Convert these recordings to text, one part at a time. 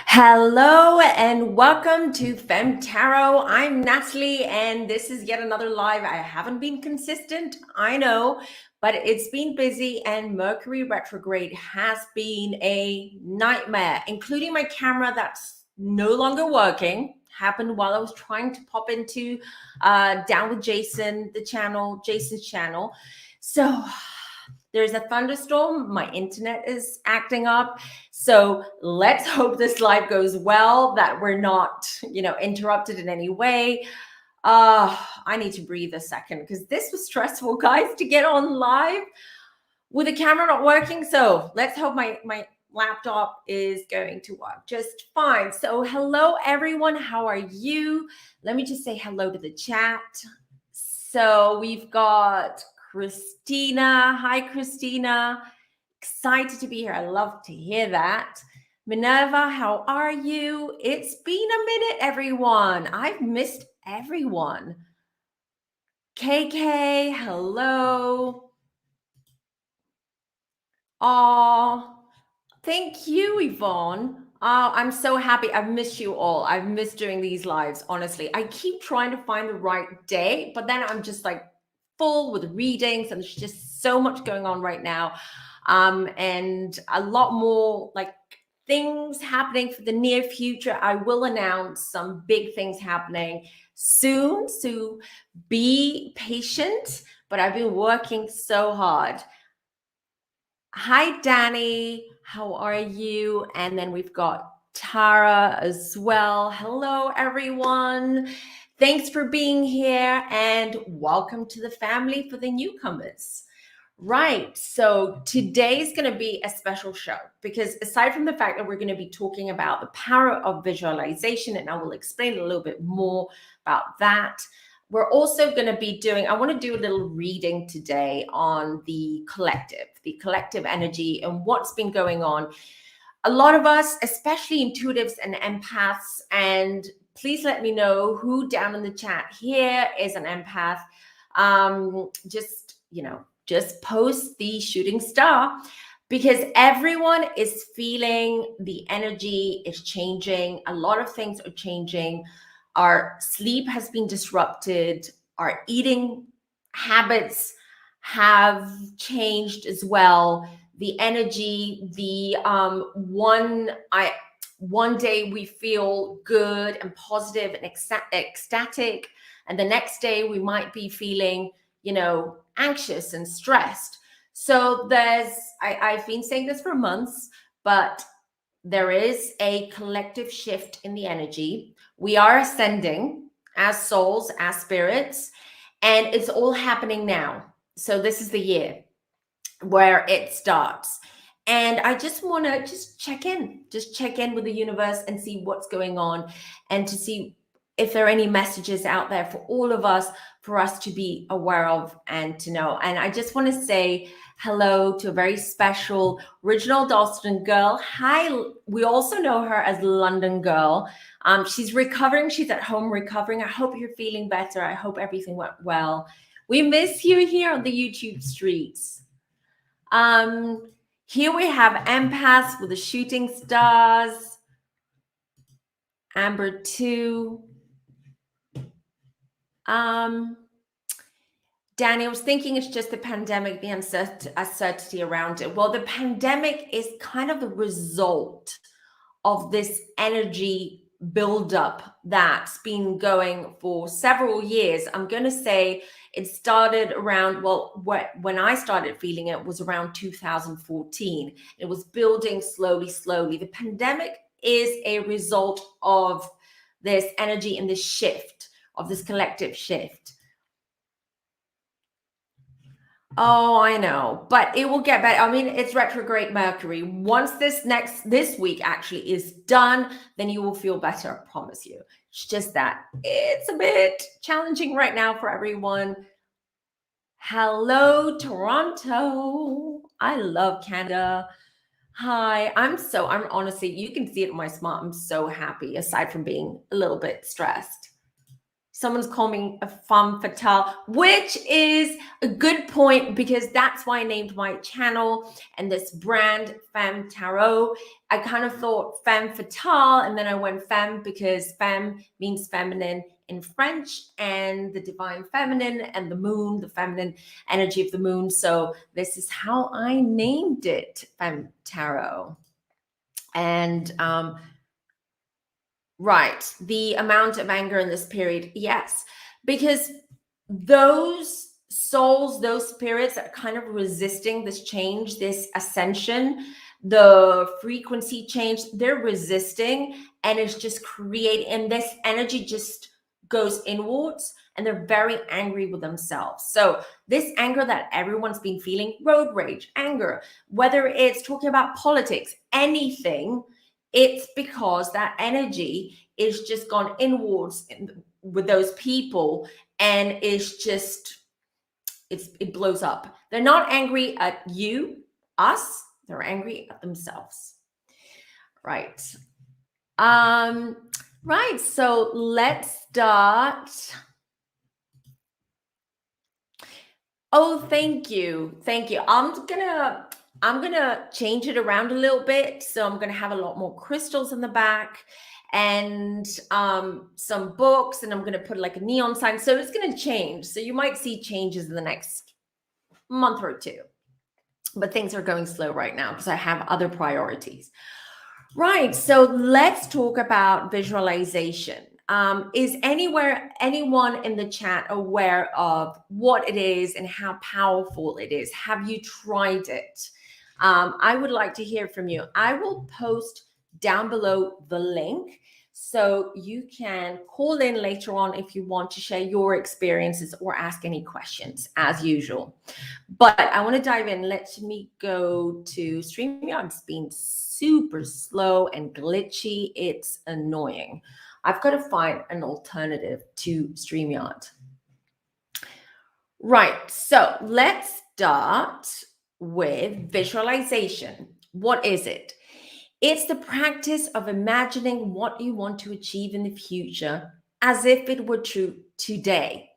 Hello and welcome to Fem Tarot. I'm Natalie and this is yet another live. I haven't been consistent, I know, but it's been busy and Mercury retrograde has been a nightmare, including my camera that's no longer working. Happened while I was trying to pop into Down with Jason, Jason's channel. So there's a thunderstorm. My internet is acting up. So let's hope this live goes well, that we're not, interrupted in any way. I need to breathe a second because this was stressful, guys, to get on live with the camera not working. So let's hope my laptop is going to work just fine. So hello, everyone. How are you? Let me just say hello to the chat. So we've got Christina. Hi, Christina. Excited to be here. I love to hear that. Minerva, how are you? It's been a minute, everyone. I've missed everyone. KK, hello. Oh, thank you, Yvonne. I'm so happy. I've missed you all. I've missed doing these lives, honestly. I keep trying to find the right day, but then I'm just like full with readings and there's just so much going on right now. And a lot more like things happening for the near future. I will announce some big things happening soon. So be patient, but I've been working so hard. Hi, Danny. How are you? And then we've got Tara as well. Hello, everyone. Thanks for being here and welcome to the family for the newcomers. Right. So today's going to be a special show because aside from the fact that we're going to be talking about the power of visualization, and I will explain a little bit more about that, we're also going to be I want to do a little reading today on the collective energy and what's been going on. A lot of us, especially intuitives and empaths, and please let me know who down in the chat here is an empath. Just post the shooting star because everyone is feeling the energy is changing. A lot of things are changing. Our sleep has been disrupted. Our eating habits have changed as well. The energy, one day we feel good and positive and ecstatic, and the next day we might be feeling, anxious and stressed. So I've been saying this for months, but there is a collective shift in the energy. We are ascending as souls, as spirits, and it's all happening now. So this is the year where it starts. And I just want to check in with the universe and see what's going on and to see if there are any messages out there for all of us, for us to be aware of and to know. And I just want to say hello to a very special original Dalston girl. Hi, we also know her as London Girl. She's recovering. She's at home recovering. I hope you're feeling better. I hope everything went well. We miss you here on the YouTube streets. Here we have empaths with the shooting stars. Amber 2. Danny, I was thinking it's just the pandemic, the uncertainty around it. Well, the pandemic is kind of the result of this energy buildup that's been going for several years. I'm going to say it started around, when I started feeling it was around 2014. It was building slowly. The pandemic is a result of this energy and this shift, of this collective shift. Oh, I know, but it will get better. I mean, it's retrograde Mercury. Once this week actually is done, then you will feel better, I promise you. It's just that it's a bit challenging right now for everyone. Hello, Toronto. I love Canada. Hi, I'm honestly, you can see it in my smile. I'm so happy, aside from being a little bit stressed. Someone's calling me a femme fatale, which is a good point because that's why I named my channel and this brand Femme Tarot. I kind of thought femme fatale, and then I went femme because femme means feminine in French, and the divine feminine and the moon, the feminine energy of the moon. So this is how I named it, Femme Tarot. And right, the amount of anger in this period, yes, because those souls, those spirits that are kind of resisting this change, this ascension, the frequency change, they're resisting, and it's just creating, and this energy just goes inwards, and they're very angry with themselves. So this anger that everyone's been feeling, road rage, anger, whether it's talking about politics, anything, it's because that energy is just gone inwards with those people, and it's just it blows up. They're not angry at you, us, they're angry at themselves. Right. Right, so let's start. Oh, thank you. Thank you. I'm gonna change it around a little bit. So I'm gonna have a lot more crystals in the back and some books, and I'm gonna put like a neon sign. So it's gonna change. So you might see changes in the next month or two. But things are going slow right now because I have other priorities. Right. So let's talk about visualization. Is anyone in the chat aware of what it is and how powerful it is? Have you tried it? I would like to hear from you. I will post down below the link so you can call in later on if you want to share your experiences or ask any questions as usual. But I want to dive in. Let me go to StreamYard. It's been super slow and glitchy. It's annoying. I've got to find an alternative to StreamYard. Right, so let's start with visualization. What is it? It's the practice of imagining what you want to achieve in the future as if it were true today.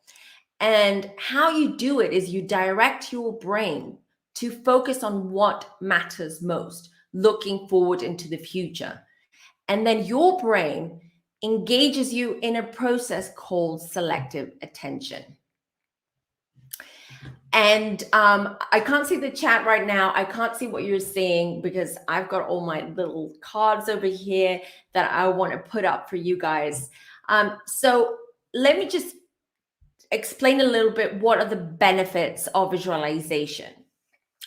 And how you do it is you direct your brain to focus on what matters most, looking forward into the future. And then your brain engages you in a process called selective attention. And I can't see the chat right now. I can't see what you're seeing because I've got all my little cards over here that I want to put up for you guys. So let me just explain a little bit what are the benefits of visualization.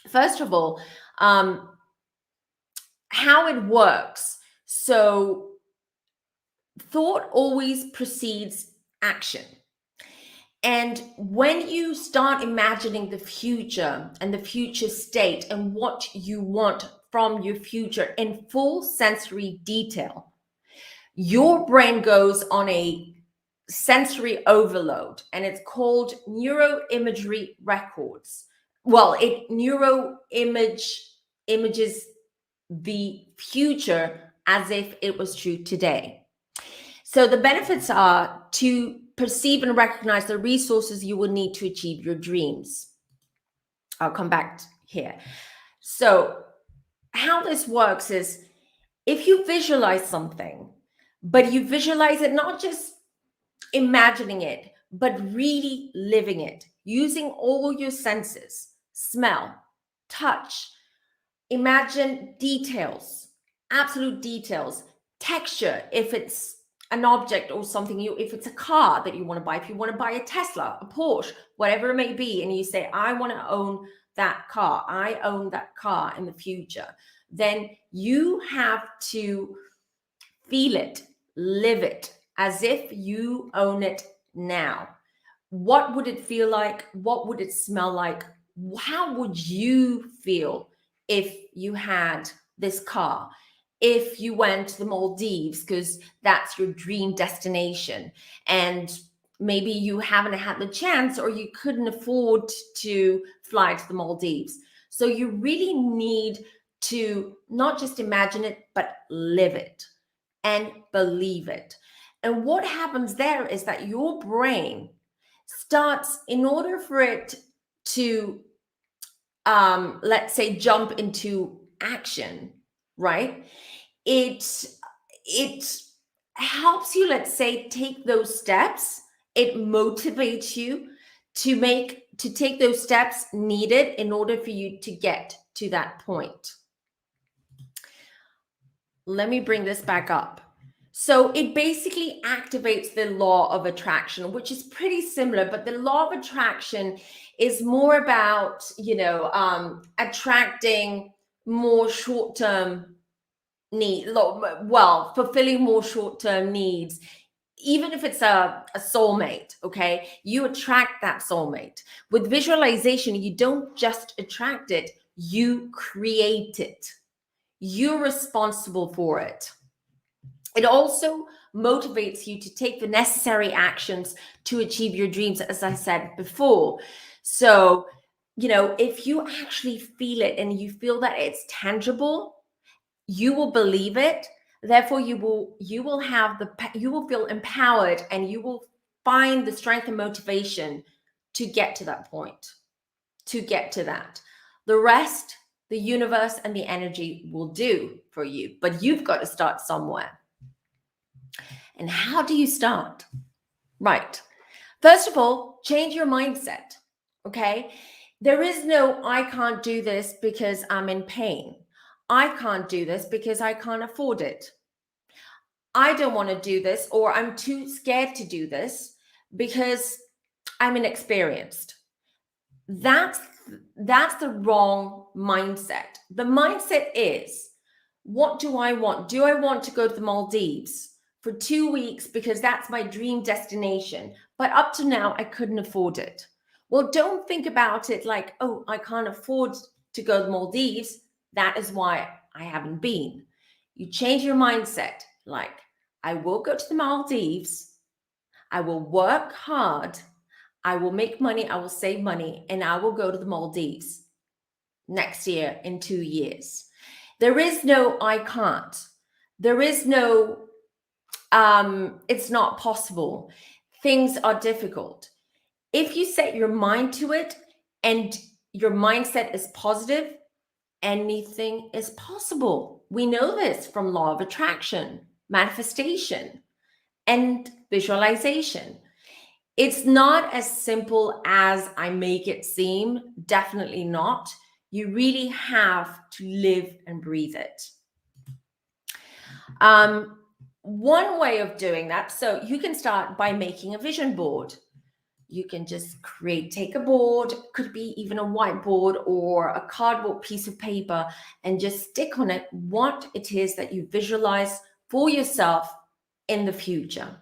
First of all, how it works. So thought always precedes action. And when you start imagining the future and the future state and what you want from your future in full sensory detail, your brain goes on a sensory overload, and it's called neuroimagery records. Well, it images the future as if it was true today. So the benefits are to perceive and recognize the resources you will need to achieve your dreams. I'll come back here. So how this works is if you visualize something, but you visualize it not just imagining it, but really living it, using all your senses, smell, touch, imagine details, absolute details, texture, if it's an object or something, if it's a car that you want to buy, if you want to buy a Tesla, a Porsche, whatever it may be, and you say, I want to own that car, I own that car in the future, then you have to feel it, live it, as if you own it now. What would it feel like? What would it smell like? How would you feel if you had this car? If you went to the Maldives, because that's your dream destination, and maybe you haven't had the chance or you couldn't afford to fly to the Maldives. So you really need to not just imagine it, but live it and believe it. And what happens there is that your brain starts, in order for it to, let's say, jump into action, right? It it helps you, let's say, take those steps. It motivates you to take those steps needed in order for you to get to that point. Let me bring this back up. So it basically activates the law of attraction, which is pretty similar, but the law of attraction is more about, attracting more short-term need, well, fulfilling more short-term needs. Even if it's a soulmate, okay, you attract that soulmate. With visualization, you don't just attract it, you create it. You're responsible for it. It also motivates you to take the necessary actions to achieve your dreams, as I said before. So, if you actually feel it and you feel that it's tangible, you will believe it. Therefore, you will feel empowered, and you will find the strength and motivation to get to that point, to get to that. The rest, the universe and the energy will do for you, but you've got to start somewhere. And how do you start? Right. First of all, change your mindset. Okay. There is no, I can't do this because I'm in pain. I can't do this because I can't afford it. I don't want to do this, or I'm too scared to do this because I'm inexperienced. That's the wrong mindset. The mindset is, what do I want? Do I want to go to the Maldives for 2 weeks because that's my dream destination? But up to now, I couldn't afford it. Well, don't think about it like, oh, I can't afford to go to the Maldives. That is why I haven't been. You change your mindset like, I will go to the Maldives. I will work hard. I will make money. I will save money, and I will go to the Maldives next year in 2 years. There is no, I can't. There is no, it's not possible. Things are difficult. If you set your mind to it and your mindset is positive, anything is possible. We know this from law of attraction, manifestation, and visualization. It's not as simple as I make it seem. Definitely not. You really have to live and breathe it. One way of doing that, so you can start by making a vision board. You can just take a board, could be even a whiteboard or a cardboard piece of paper, and just stick on it what it is that you visualize for yourself in the future.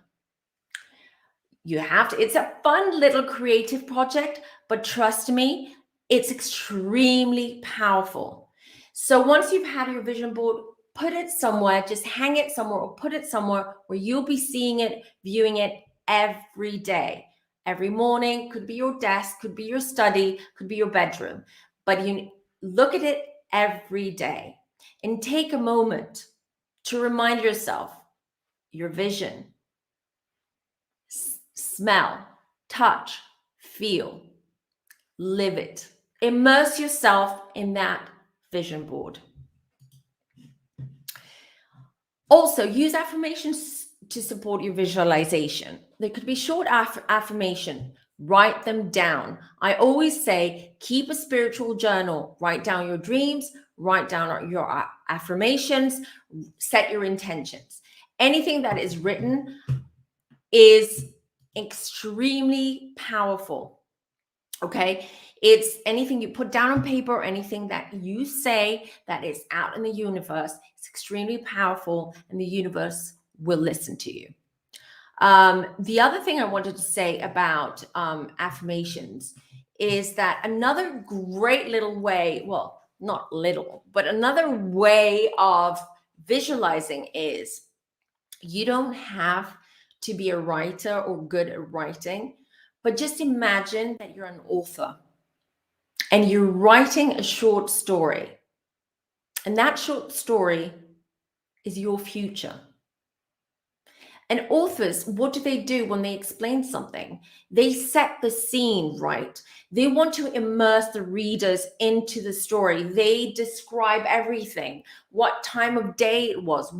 You have to, it's a fun little creative project, but trust me, it's extremely powerful. So once you've had your vision board, put it somewhere, just hang it somewhere, or put it somewhere where you'll be seeing it, viewing it every day. Every morning, could be your desk, could be your study, could be your bedroom, but you look at it every day and take a moment to remind yourself your vision. Smell, touch, feel, live it. Immerse yourself in that vision board. Also, use affirmations to support your visualization. There could be short affirmation. Write them down. I always say, keep a spiritual journal. Write down your dreams, write down your affirmations, set your intentions. Anything that is written is extremely powerful. Okay, it's anything you put down on paper, anything that you say that is out in the universe. It's extremely powerful, and the universe will listen to you. The other thing I wanted to say about affirmations is that another great little way, well, not little, but another way of visualizing is, you don't have to be a writer or good at writing, but just imagine that you're an author and you're writing a short story. And that short story is your future. And authors, what do they do when they explain something? They set the scene, right? They want to immerse the readers into the story. They describe everything, what time of day it was,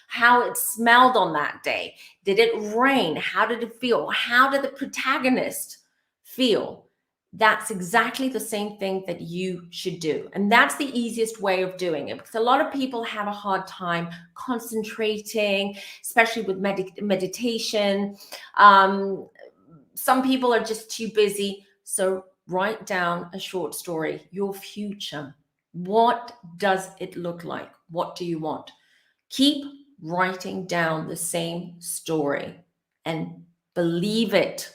how it smelled on that day. Did it rain? How did it feel? How did the protagonist feel? That's exactly the same thing that you should do. And that's the easiest way of doing it, because a lot of people have a hard time concentrating, especially with meditation. Some people are just too busy. So write down a short story, your future. What does it look like? What do you want? Keep writing down the same story and believe it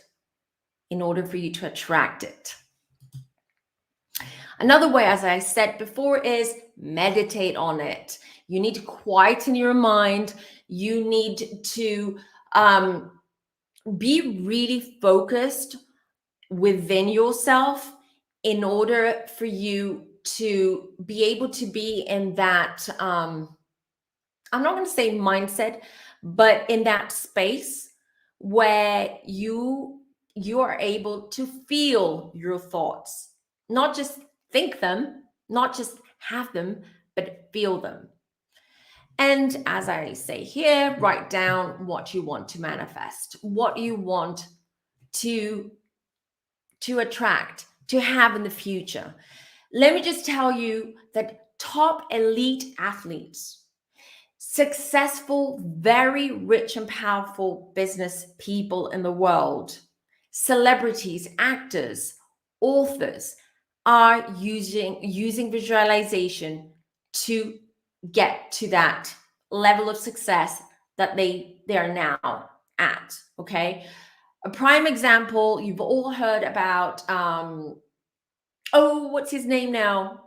in order for you to attract it. Another way, as I said before, is meditate on it. You need to quieten your mind. You need to be really focused within yourself in order for you to be able to be in that, I'm not going to say mindset, but in that space where you are able to feel your thoughts, not just think them, not just have them, but feel them. And as I say here, write down what you want to manifest, what you want to attract, to have in the future. Let me just tell you that top elite athletes, successful, very rich and powerful business people in the world, celebrities, actors, authors are using visualization to get to that level of success that they are now at. Okay, a prime example, you've all heard about what's his name now?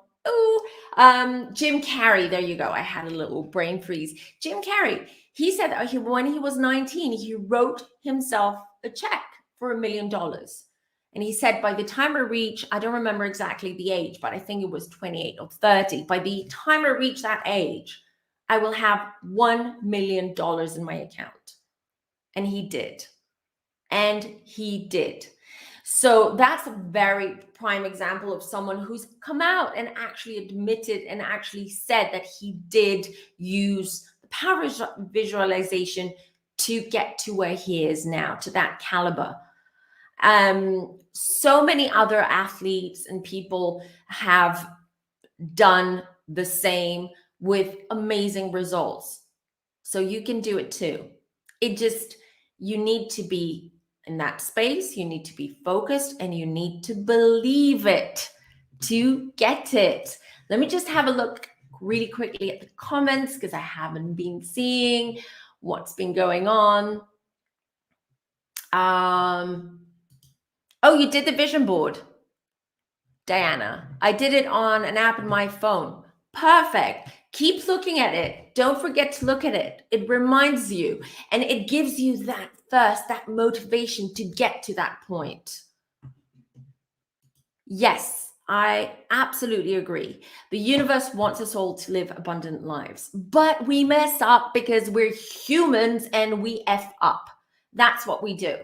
Jim Carrey. There you go. I had a little brain freeze. Jim Carrey. He said that when he was 19, he wrote himself a check for $1 million. And he said, by the time I reach, I don't remember exactly the age, but I think it was 28 or 30. By the time I reach that age, I will have $1 million in my account. And he did. And he did. So that's a very prime example of someone who's come out and actually admitted and actually said that he did use the power of visualization to get to where he is now, to that caliber. So many other athletes and people have done the same with amazing results. So you can do it too. You need to be in that space, you need to be focused, and you need to believe it to get it. Let me just have a look really quickly at the comments, because I haven't been seeing what's been going on. Oh, you did the vision board, Diana. I did it on an app on my phone. Perfect. Keep looking at it. Don't forget to look at it. It reminds you, and it gives you that thirst, that motivation to get to that point. Yes, I absolutely agree. The universe wants us all to live abundant lives, but we mess up because we're humans and we F up. That's what we do.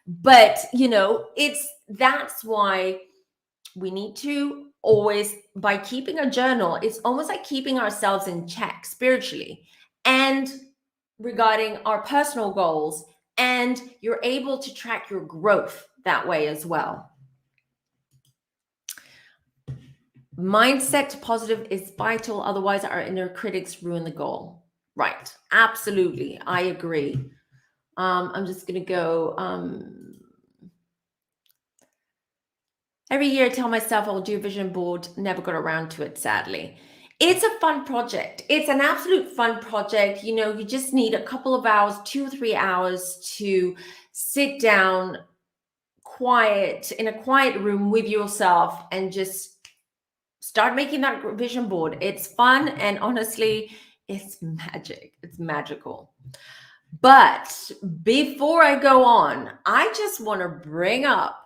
But, that's why we need to always, by keeping a journal, it's almost like keeping ourselves in check spiritually and regarding our personal goals, and you're able to track your growth that way as well. Mindset positive is vital, otherwise our inner critics ruin the goal. Right, absolutely, I agree. I'm just gonna go every year I tell myself I'll do a vision board, never got around to it, sadly. It's a fun project. It's an absolute fun project. You just need a couple of hours, 2 or 3 hours to sit down in a quiet room with yourself and just start making that vision board. It's fun, and honestly, it's magic. It's magical. But before I go on, I just want to bring up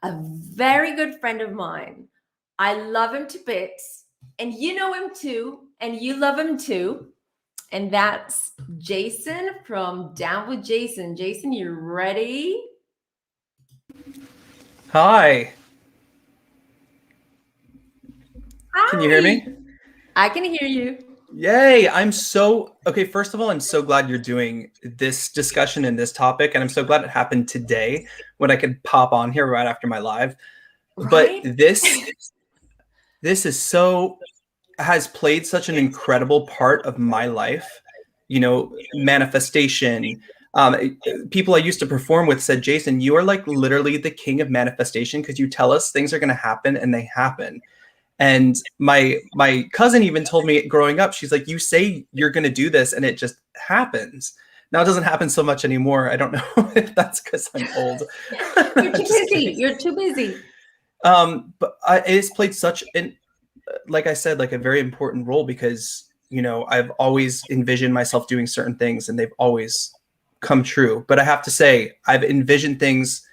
a very good friend of mine. I love him to bits, and you know him too, and you love him too. And that's Jason from Down with Jason. Jason, you ready? Hi, can you hear Hi. me? I can hear you. Yay, okay. First of all, I'm so glad you're doing this discussion and this topic, and I'm so glad it happened today when I could pop on here right after my live. But Right? this is so has played such an incredible part of my life. Manifestation. People I used to perform with said, Jason, you are like literally the king of manifestation because you tell us things are going to happen and they happen. And my cousin even told me growing up, she's like, you say you're going to do this and it just happens. Now it doesn't happen so much anymore. I don't know if that's because I'm old. You're I'm too just busy. kidding. You're too busy. It's played such an, like I said, like a very important role because, I've always envisioned myself doing certain things and they've always come true. But I have to say, I've envisioned things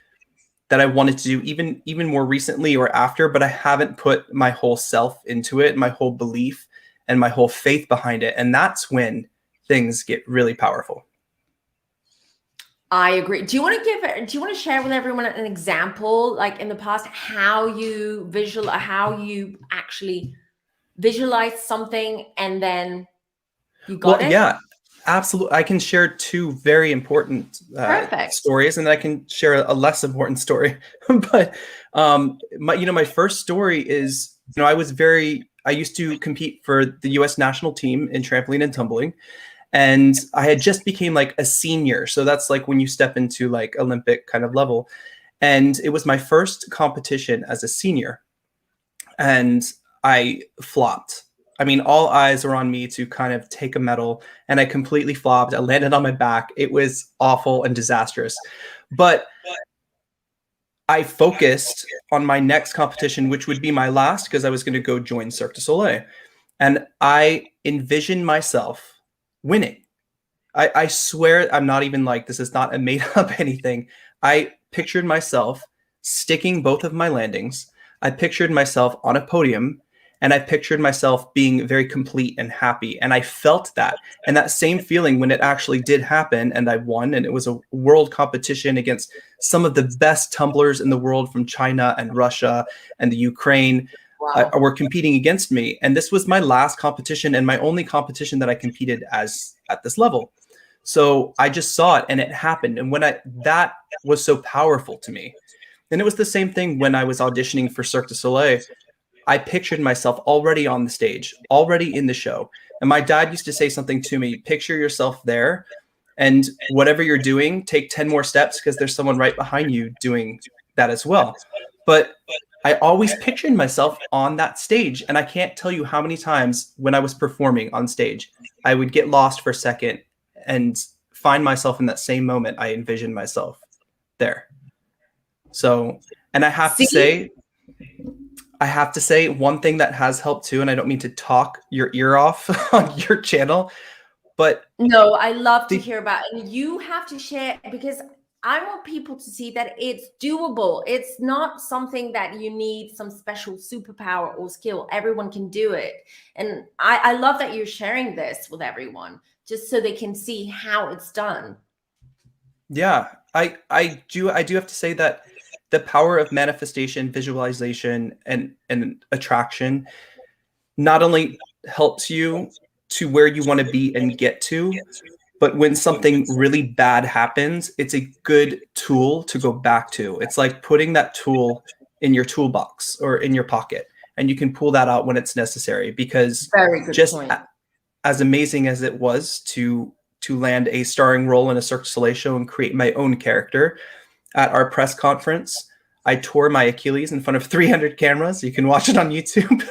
that I wanted to do even more recently or after, but I haven't put my whole self into it, my whole belief and my whole faith behind it. And that's when things get really powerful. I agree. Do you want to share with everyone an example, like in the past, how you actually visualize something and then you got Well, it? yeah, absolutely. I can share two very important Perfect. stories, and then I can share a less important story. But my first story is, I used to compete for the U.S. national team in trampoline and tumbling, and I had just became like a senior, so that's like when you step into like Olympic kind of level, and it was my first competition as a senior, and I flopped. I mean, all eyes were on me to kind of take a medal, and I completely flopped. I landed on my back. It was awful and disastrous. But I focused on my next competition, which would be my last because I was going to go join Cirque du Soleil. And I envisioned myself winning. I swear I'm not even like, this is not a made up anything. I pictured myself sticking both of my landings. I pictured myself on a podium and I pictured myself being very complete and happy. And I felt that. And that same feeling when it actually did happen and I won, and it was a world competition against some of the best tumblers in the world from China and Russia and the Ukraine. Wow. Were competing against me. And this was my last competition and my only competition that I competed as at this level. So I just saw it and it happened. And that was so powerful to me. And it was the same thing when I was auditioning for Cirque du Soleil. I pictured myself already on the stage, already in the show. And my dad used to say something to me, picture yourself there and whatever you're doing, take 10 more steps because there's someone right behind you doing that as well. But I always pictured myself on that stage. And I can't tell you how many times when I was performing on stage, I would get lost for a second and find myself in that same moment. I envisioned myself there. So, and See? I have to say one thing that has helped too, and I don't mean to talk your ear off on your channel, but No, I love to the hear about it. And you have to share because I want people to see that it's doable. It's not something that you need some special superpower or skill. Everyone can do it. And I love that you're sharing this with everyone just so they can see how it's done. yeah, I do have to say that the power of manifestation, visualization, and attraction not only helps you to where you want to be and get to, but when something really bad happens, it's a good tool to go back to. It's like putting that tool in your toolbox or in your pocket, and you can pull that out when it's necessary. Because Very good just point. as amazing as it was to land a starring role in a Cirque du Soleil show and create my own character at our press conference, I tore my Achilles in front of 300 cameras. You can watch it on YouTube.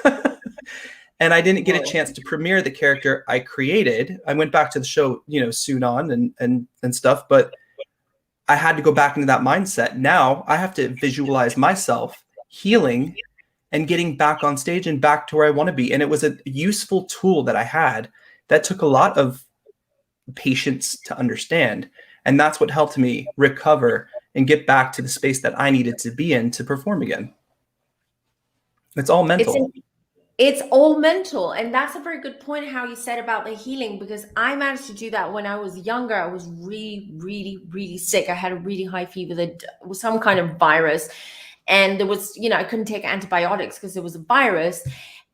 And I didn't get a Whoa. chance to premiere the character I created. I went back to the show, soon on and stuff, but I had to go back into that mindset. Now I have to visualize myself healing and getting back on stage and back to where I want to be. And it was a useful tool that I had that took a lot of patience to understand. And that's what helped me recover and get back to the space that I needed to be in to perform again. It's all It's mental. It's all mental. And that's a very good point how you said about the healing, because I managed to do that when I was younger. I was really, really, really sick. I had a really high fever that was some kind of virus. And there was, I couldn't take antibiotics because it was a virus.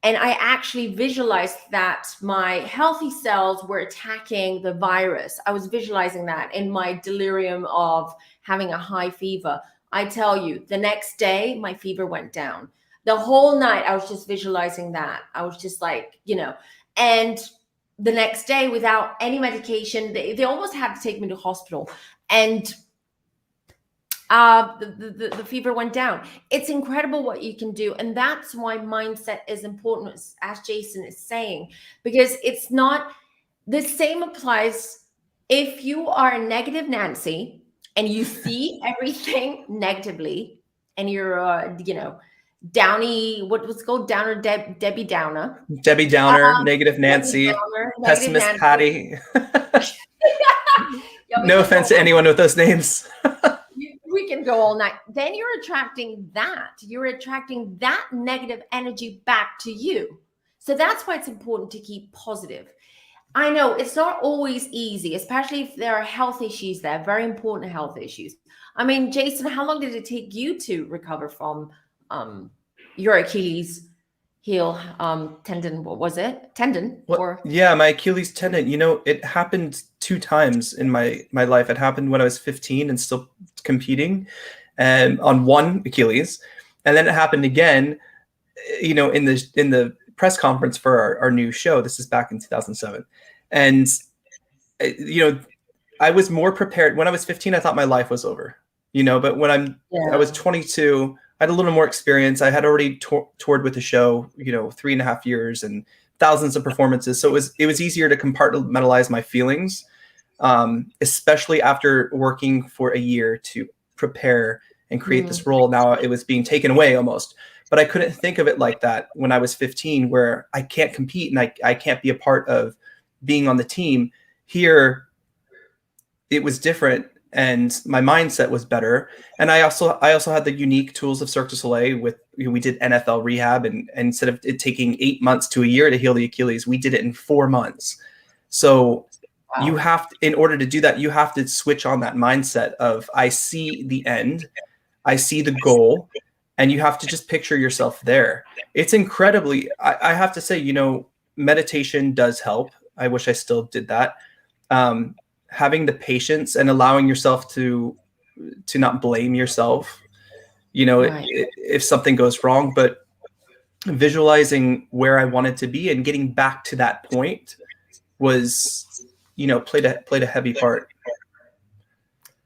And I actually visualized that my healthy cells were attacking the virus. I was visualizing that in my delirium of having a high fever. I tell you, the next day, my fever went down. The whole night, I was just visualizing that. I was just like, and the next day, without any medication, they almost had to take me to hospital. And the fever went down. It's incredible what you can do. And that's why mindset is important, as Jason is saying, because it's not the same applies if you are a negative Nancy and you see everything negatively and you're, Downy, what was it called? Downer, Debbie Downer. Debbie Downer, negative Debbie Nancy, Downer, negative pessimist Nancy. Patty. Yeah, No offense to anyone with those names. We can go all night. Then you're attracting that. You're attracting that negative energy back to you. So that's why it's important to keep positive. I know it's not always easy, especially if there are health issues there, very important health issues. I mean, Jason, how long did it take you to recover from your Achilles heel tendon? What was it? Tendon? Or yeah, my Achilles tendon. It happened 2 times in my life. It happened when I was 15 and still competing, and on one Achilles, and then it happened again, in the press conference for our new show. This is back in 2007, and I was more prepared when I was 15. I thought my life was over, but when I was 22. I had a little more experience. I had already toured with the show, 3.5 years and thousands of performances. So it was easier to compartmentalize my feelings, especially after working for a year to prepare and create this role. Now it was being taken away almost, but I couldn't think of it like that when I was 15, where I can't compete and I can't be a part of being on the team. Here, it was different. And my mindset was better. And I also had the unique tools of Cirque du Soleil with, we did NFL rehab, and instead of it taking 8 months to a year to heal the Achilles, we did it in 4 months. So you have to, in order to do that, you have to switch on that mindset of, I see the end, I see the goal, and you have to just picture yourself there. It's incredibly, I have to say, meditation does help. I wish I still did that. Having the patience and allowing yourself to not blame yourself, right, if something goes wrong, but visualizing where I wanted to be and getting back to that point was, played a heavy part.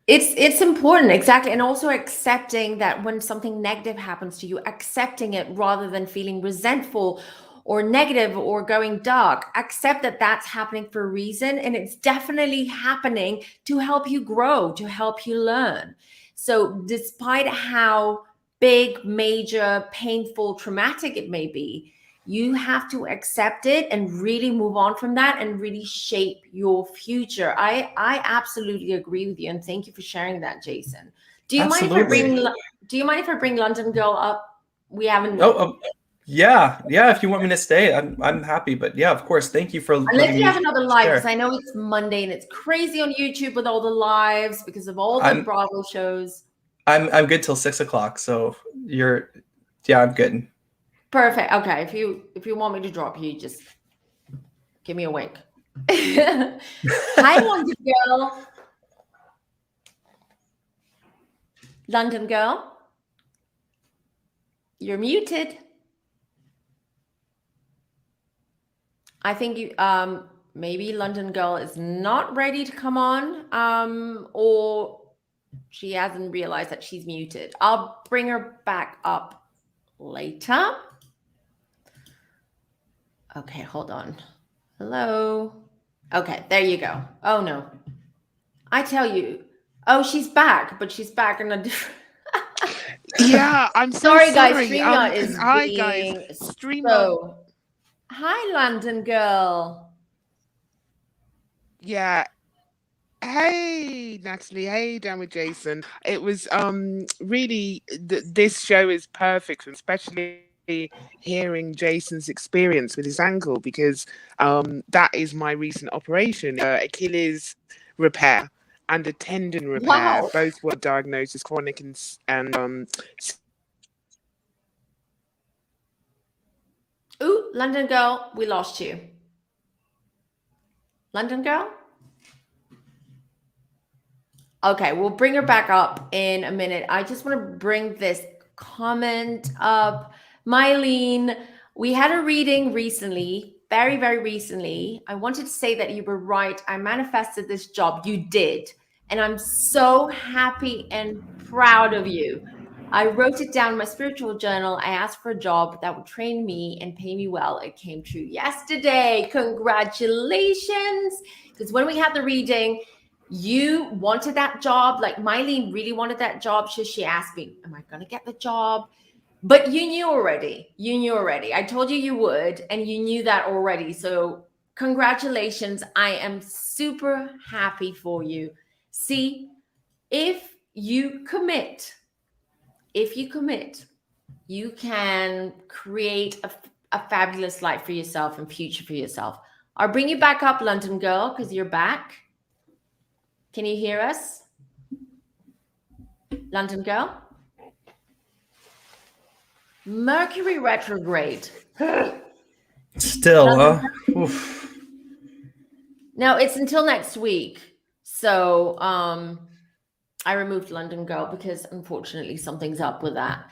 It's important, exactly. And also accepting that when something negative happens to you, accepting it rather than feeling resentful or negative or going dark. Accept that that's happening for a reason, and it's definitely happening to help you grow, to help you learn. So despite how big, major, painful, traumatic it may be, you have to accept it and really move on from that and really shape your future. I absolutely agree with you, and thank you for sharing that, Jason. Do you mind if I bring London Girl up? We haven't. Yeah. If you want me to stay, I'm happy. But yeah, of course. Thank you for letting me have another live, because I know it's Monday and it's crazy on YouTube with all the lives because of all the Bravo shows. I'm good till 6 o'clock. So I'm good. Perfect. Okay. If you want me to drop you, just give me a wink. Hi, London Girl. London Girl. You're muted. I think you maybe London Girl is not ready to come on, or she hasn't realized that she's muted. I'll bring her back up later. Okay, hold on. Hello. Okay, there you go. Oh no. I tell you. Oh, she's back, but she's back in a different. Yeah, I'm sorry, guys. StreamYard is hi being guys. StreamYard. Hi, London Girl. Yeah. Hey, Natalie. Hey, down with Jason. It was really this show is perfect, especially hearing Jason's experience with his ankle, because that is my recent operation, Achilles repair and a tendon repair. Wow. Both were diagnosed as chronic and Ooh, London girl, we lost you. London girl? Okay, we'll bring her back up in a minute. I just want to bring this comment up. Mylene, we had a reading recently, very, very recently. I wanted to say that you were right. I manifested this job. You did. And I'm so happy and proud of you. I wrote it down in my spiritual journal. I asked for a job that would train me and pay me well. It came true yesterday. Congratulations. Because when we had the reading, you wanted that job. Like Mylene really wanted that job. So she asked me, am I going to get the job? But you knew already. You knew already. I told you you would, and you knew that already. So congratulations. I am super happy for you. See, if you commit, you can create a fabulous life for yourself and future for yourself. I'll bring you back up, London girl, because you're back. Can you hear us? London girl? Mercury retrograde. Still, huh? Oof. Now it's until next week. So I removed London girl because unfortunately something's up with that.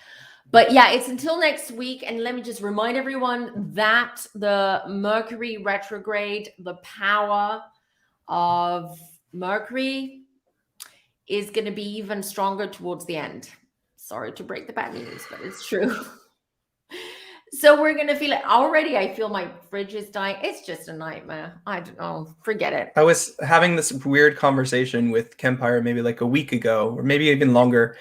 But yeah, it's until next week. And let me just remind everyone that the Mercury retrograde, the power of Mercury is going to be even stronger towards the end. Sorry to break the bad news, but it's true. So we're going to feel it already. I feel my fridge is dying. It's just a nightmare. I don't know. Forget it. I was having this weird conversation with Kempire maybe like a week ago, or maybe even longer.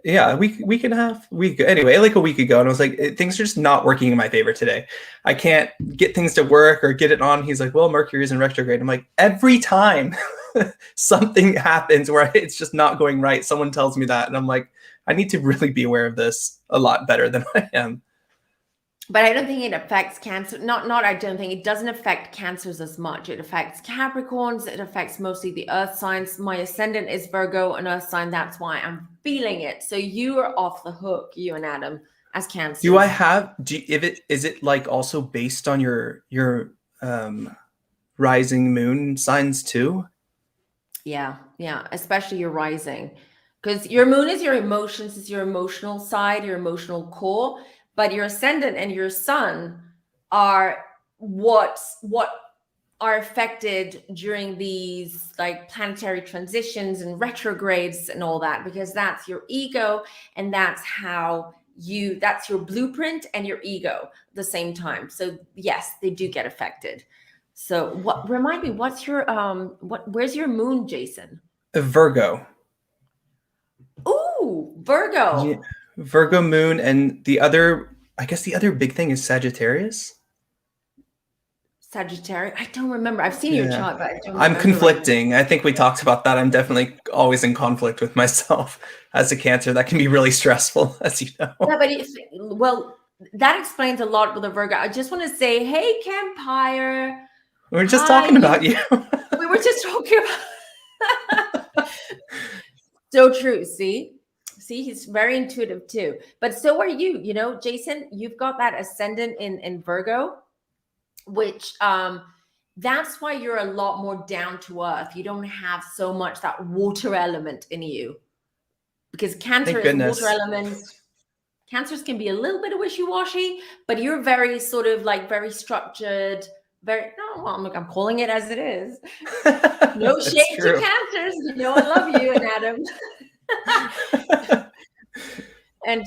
Yeah, a week and a half, anyway, like a week ago. And I was like, things are just not working in my favor today. I can't get things to work or get it on. He's like, well, Mercury is in retrograde. I'm like, every time something happens where it's just not going right, someone tells me that. And I'm like, I need to really be aware of this a lot better than I am. But I don't think it affects Cancer. I don't think it doesn't affect Cancers as much. It affects Capricorns. It affects mostly the earth signs. My ascendant is Virgo, an earth sign. That's why I'm feeling it. So you are off the hook, you and Adam, as Cancer. Is it like also based on your rising moon signs too? Yeah, especially your rising. Because your moon is your emotions, is your emotional side, your emotional core. But your ascendant and your sun are what are affected during these like planetary transitions and retrogrades and all that, because that's your ego and that's your blueprint and your ego at the same time. So yes, they do get affected. So remind me, what's your where's your moon, Jason? Virgo. Ooh, Virgo. Yeah. Virgo moon, and I guess the other big thing is Sagittarius. Sagittarius. I don't remember. I've seen your chart, but I don't remember. I'm conflicting. I think we talked about that. I'm definitely always in conflict with myself as a Cancer. That can be really stressful, as you know. Yeah, but that explains a lot with the Virgo. I just want to say, hey, Campire. We were just talking about you. We were just talking about. So true. See, he's very intuitive too. But so are you. You know, Jason, you've got that ascendant in Virgo, which that's why you're a lot more down to earth. You don't have so much that water element in you, because Cancer is water element. Cancers can be a little bit wishy-washy, but you're very sort of like very structured. I'm calling it as it is. No shade to Cancers. You know, I love you and Adam. And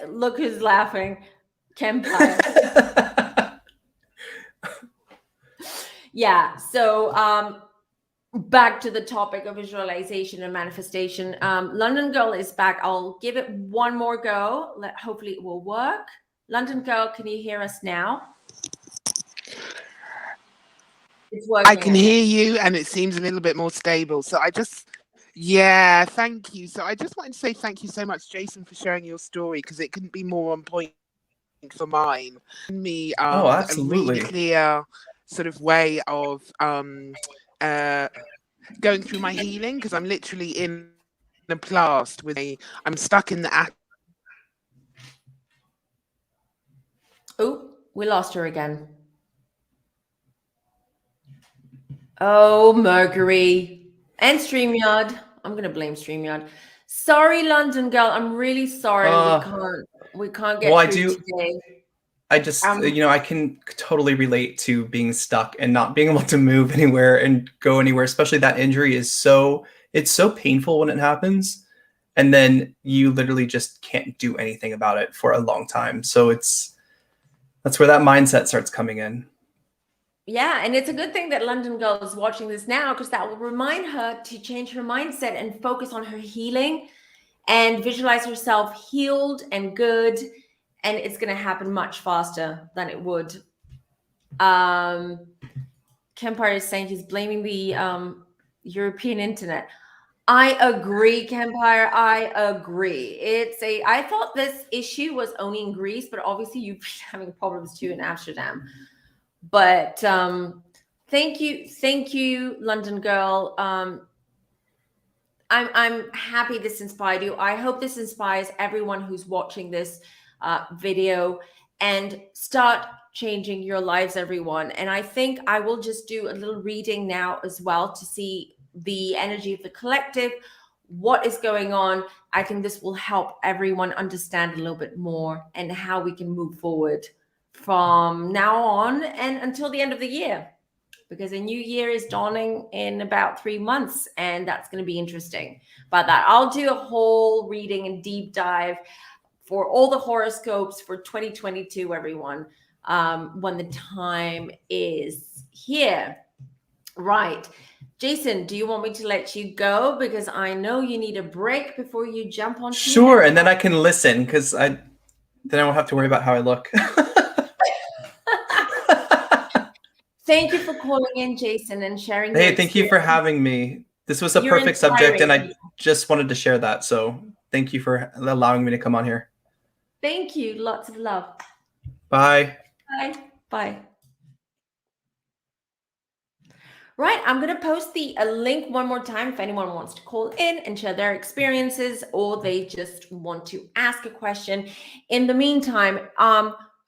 look who's laughing. Kempire. Yeah. So back to the topic of visualization and manifestation. London Girl is back. I'll give it one more go. Hopefully it will work. London Girl, can you hear us now? It's working. I can hear you, and it seems a little bit more stable. So thank you. So I just wanted to say thank you so much, Jason, for sharing your story, because it couldn't be more on point for mine. Me Oh, a really absolutely. clear sort of way of uh going through my healing, because I'm literally in a blast with I'm stuck in the Oh, we lost her again. Oh, Mercury and StreamYard. I'm gonna blame StreamYard. Sorry, London girl. I'm really sorry. We can't Well, get through today. I just, Um, I can totally relate to being stuck and not being able to move anywhere and go anywhere, especially that injury it's so painful when it happens. And then you literally just can't do anything about it for a long time. So that's where that mindset starts coming in. yeah, and it's a good thing that London girl is watching this now, because that will remind her to change her mindset and focus on her healing and visualize herself healed and good, and it's going to happen much faster than it would. Kempire is saying he's blaming the European internet. I agree, Kempire. I agree. I thought this issue was only in Greece, but obviously you've been having problems too in Amsterdam. But thank you, London girl. I'm happy this inspired you. I hope this inspires everyone who's watching this video, and start changing your lives, everyone. And I think I will just do a little reading now as well to see the energy of the collective, what is going on. I think this will help everyone understand a little bit more and how we can move forward from now on and until the end of the year, because a new year is dawning in about 3 months, and that's going to be interesting. But that I'll do a whole reading and deep dive for all the horoscopes for 2022, everyone, when the time is here. Right. Jason, do you want me to let you go? Because I know you need a break before you jump on. Sure, and then I can listen, because then I won't have to worry about how I look. Thank you for calling in, Jason, and sharing. Hey, thank you for having me. This was a You're perfect subject, and inspiring. I just wanted to share that. So thank you for allowing me to come on here. Thank you. Lots of love. Bye. Bye. Bye. Right, I'm going to post a link one more time if anyone wants to call in and share their experiences, or they just want to ask a question. In the meantime,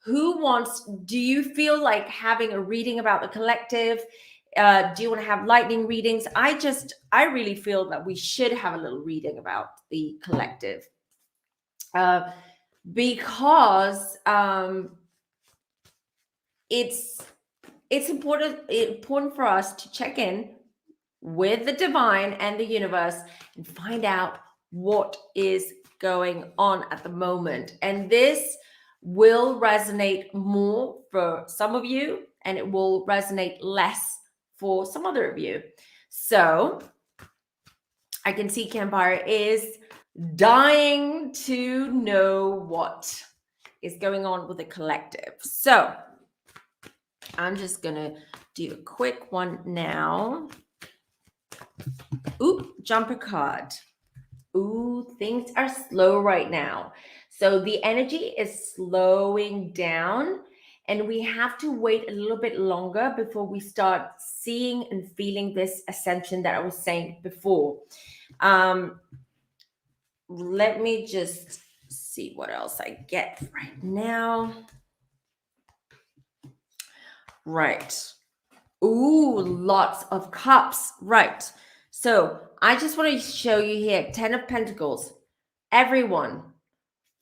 do you feel like having a reading about the collective? Do you want to have lightning readings? I really feel that we should have a little reading about the collective. Because it's important for us to check in with the divine and the universe and find out what is going on at the moment. And this will resonate more for some of you, and it will resonate less for some other of you. So I can see Campire is dying to know what is going on with the collective. So I'm just going to do a quick one now. Ooh, jumper card. Ooh, things are slow right now. So the energy is slowing down, and we have to wait a little bit longer before we start seeing and feeling this ascension that I was saying before. Let me just see what else I get right now. Right. Ooh, lots of cups. Right. So I just want to show you here, 10 of Pentacles. Everyone,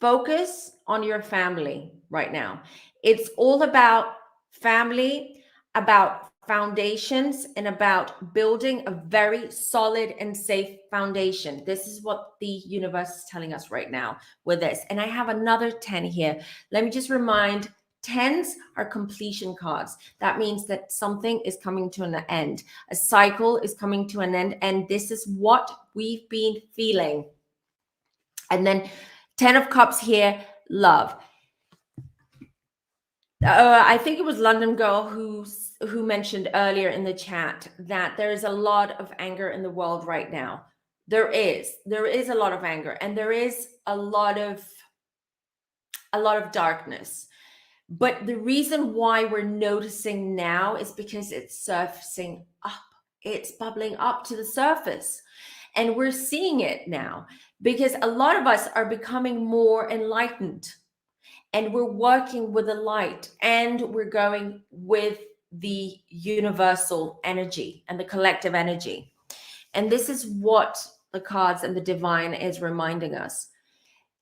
focus on your family right now. It's all about family, about foundations, and about building a very solid and safe foundation. This is what the universe is telling us right now with this. And I have another 10 here. Let me just remind, 10s are completion cards. That means that something is coming to an end. A cycle is coming to an end. And this is what we've been feeling. And then 10 of Cups here, love. I think it was London Girl who mentioned earlier in the chat that there is a lot of anger in the world right now. There is a lot of anger, and there is a lot of darkness. But the reason why we're noticing now is because it's surfacing up. It's bubbling up to the surface. And we're seeing it now because a lot of us are becoming more enlightened, and we're working with the light, and we're going with the universal energy and the collective energy. And this is what the cards and the divine is reminding us.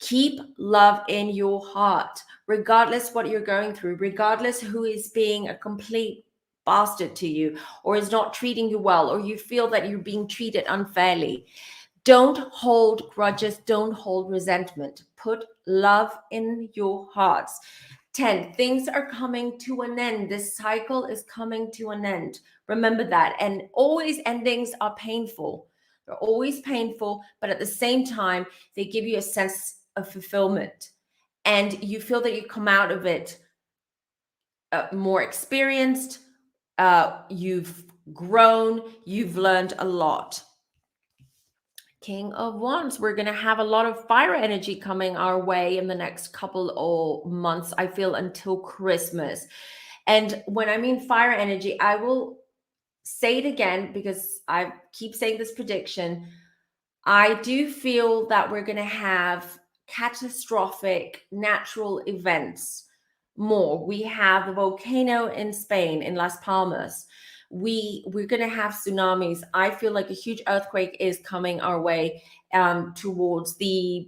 Keep love in your heart, regardless what you're going through, regardless who is being a complete bastard to you, or is not treating you well, or you feel that you're being treated unfairly. Don't hold grudges. Don't hold resentment. Put love in your hearts. 10, things are coming to an end. This cycle is coming to an end. Remember that. And always endings are painful. They're always painful, but at the same time, they give you a sense of fulfillment. And you feel that you come out of it more experienced. You've grown. You've learned a lot. King of Wands, we're going to have a lot of fire energy coming our way in the next couple of months, I feel, until Christmas. And when I mean fire energy, I will say it again because I keep saying this prediction. I do feel that we're going to have catastrophic natural events more. We have the volcano in Spain, in Las Palmas. We're going to have tsunamis. I feel like a huge earthquake is coming our way towards the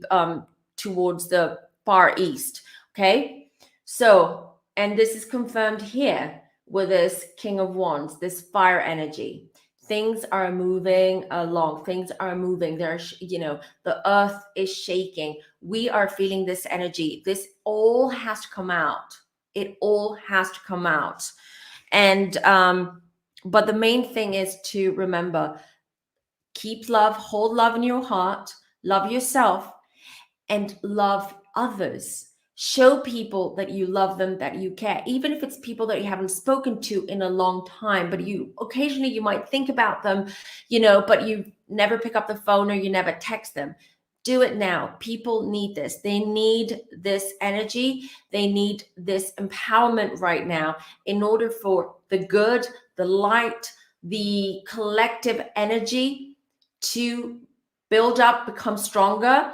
Far East. Okay, so, and this is confirmed here with this King of Wands, this fire energy. Things are moving along. Things are moving. There's, the earth is shaking. We are feeling this energy. This all has to come out. It all has to come out. And but the main thing is to remember, keep love, hold love in your heart, love yourself, and love others. Show people that you love them, that you care, even if it's people that you haven't spoken to in a long time, but you occasionally you might think about them, but you never pick up the phone or you never text them. Do it now. People need this. They need this energy. They need this empowerment right now in order for the good, the light, the collective energy to build up, become stronger.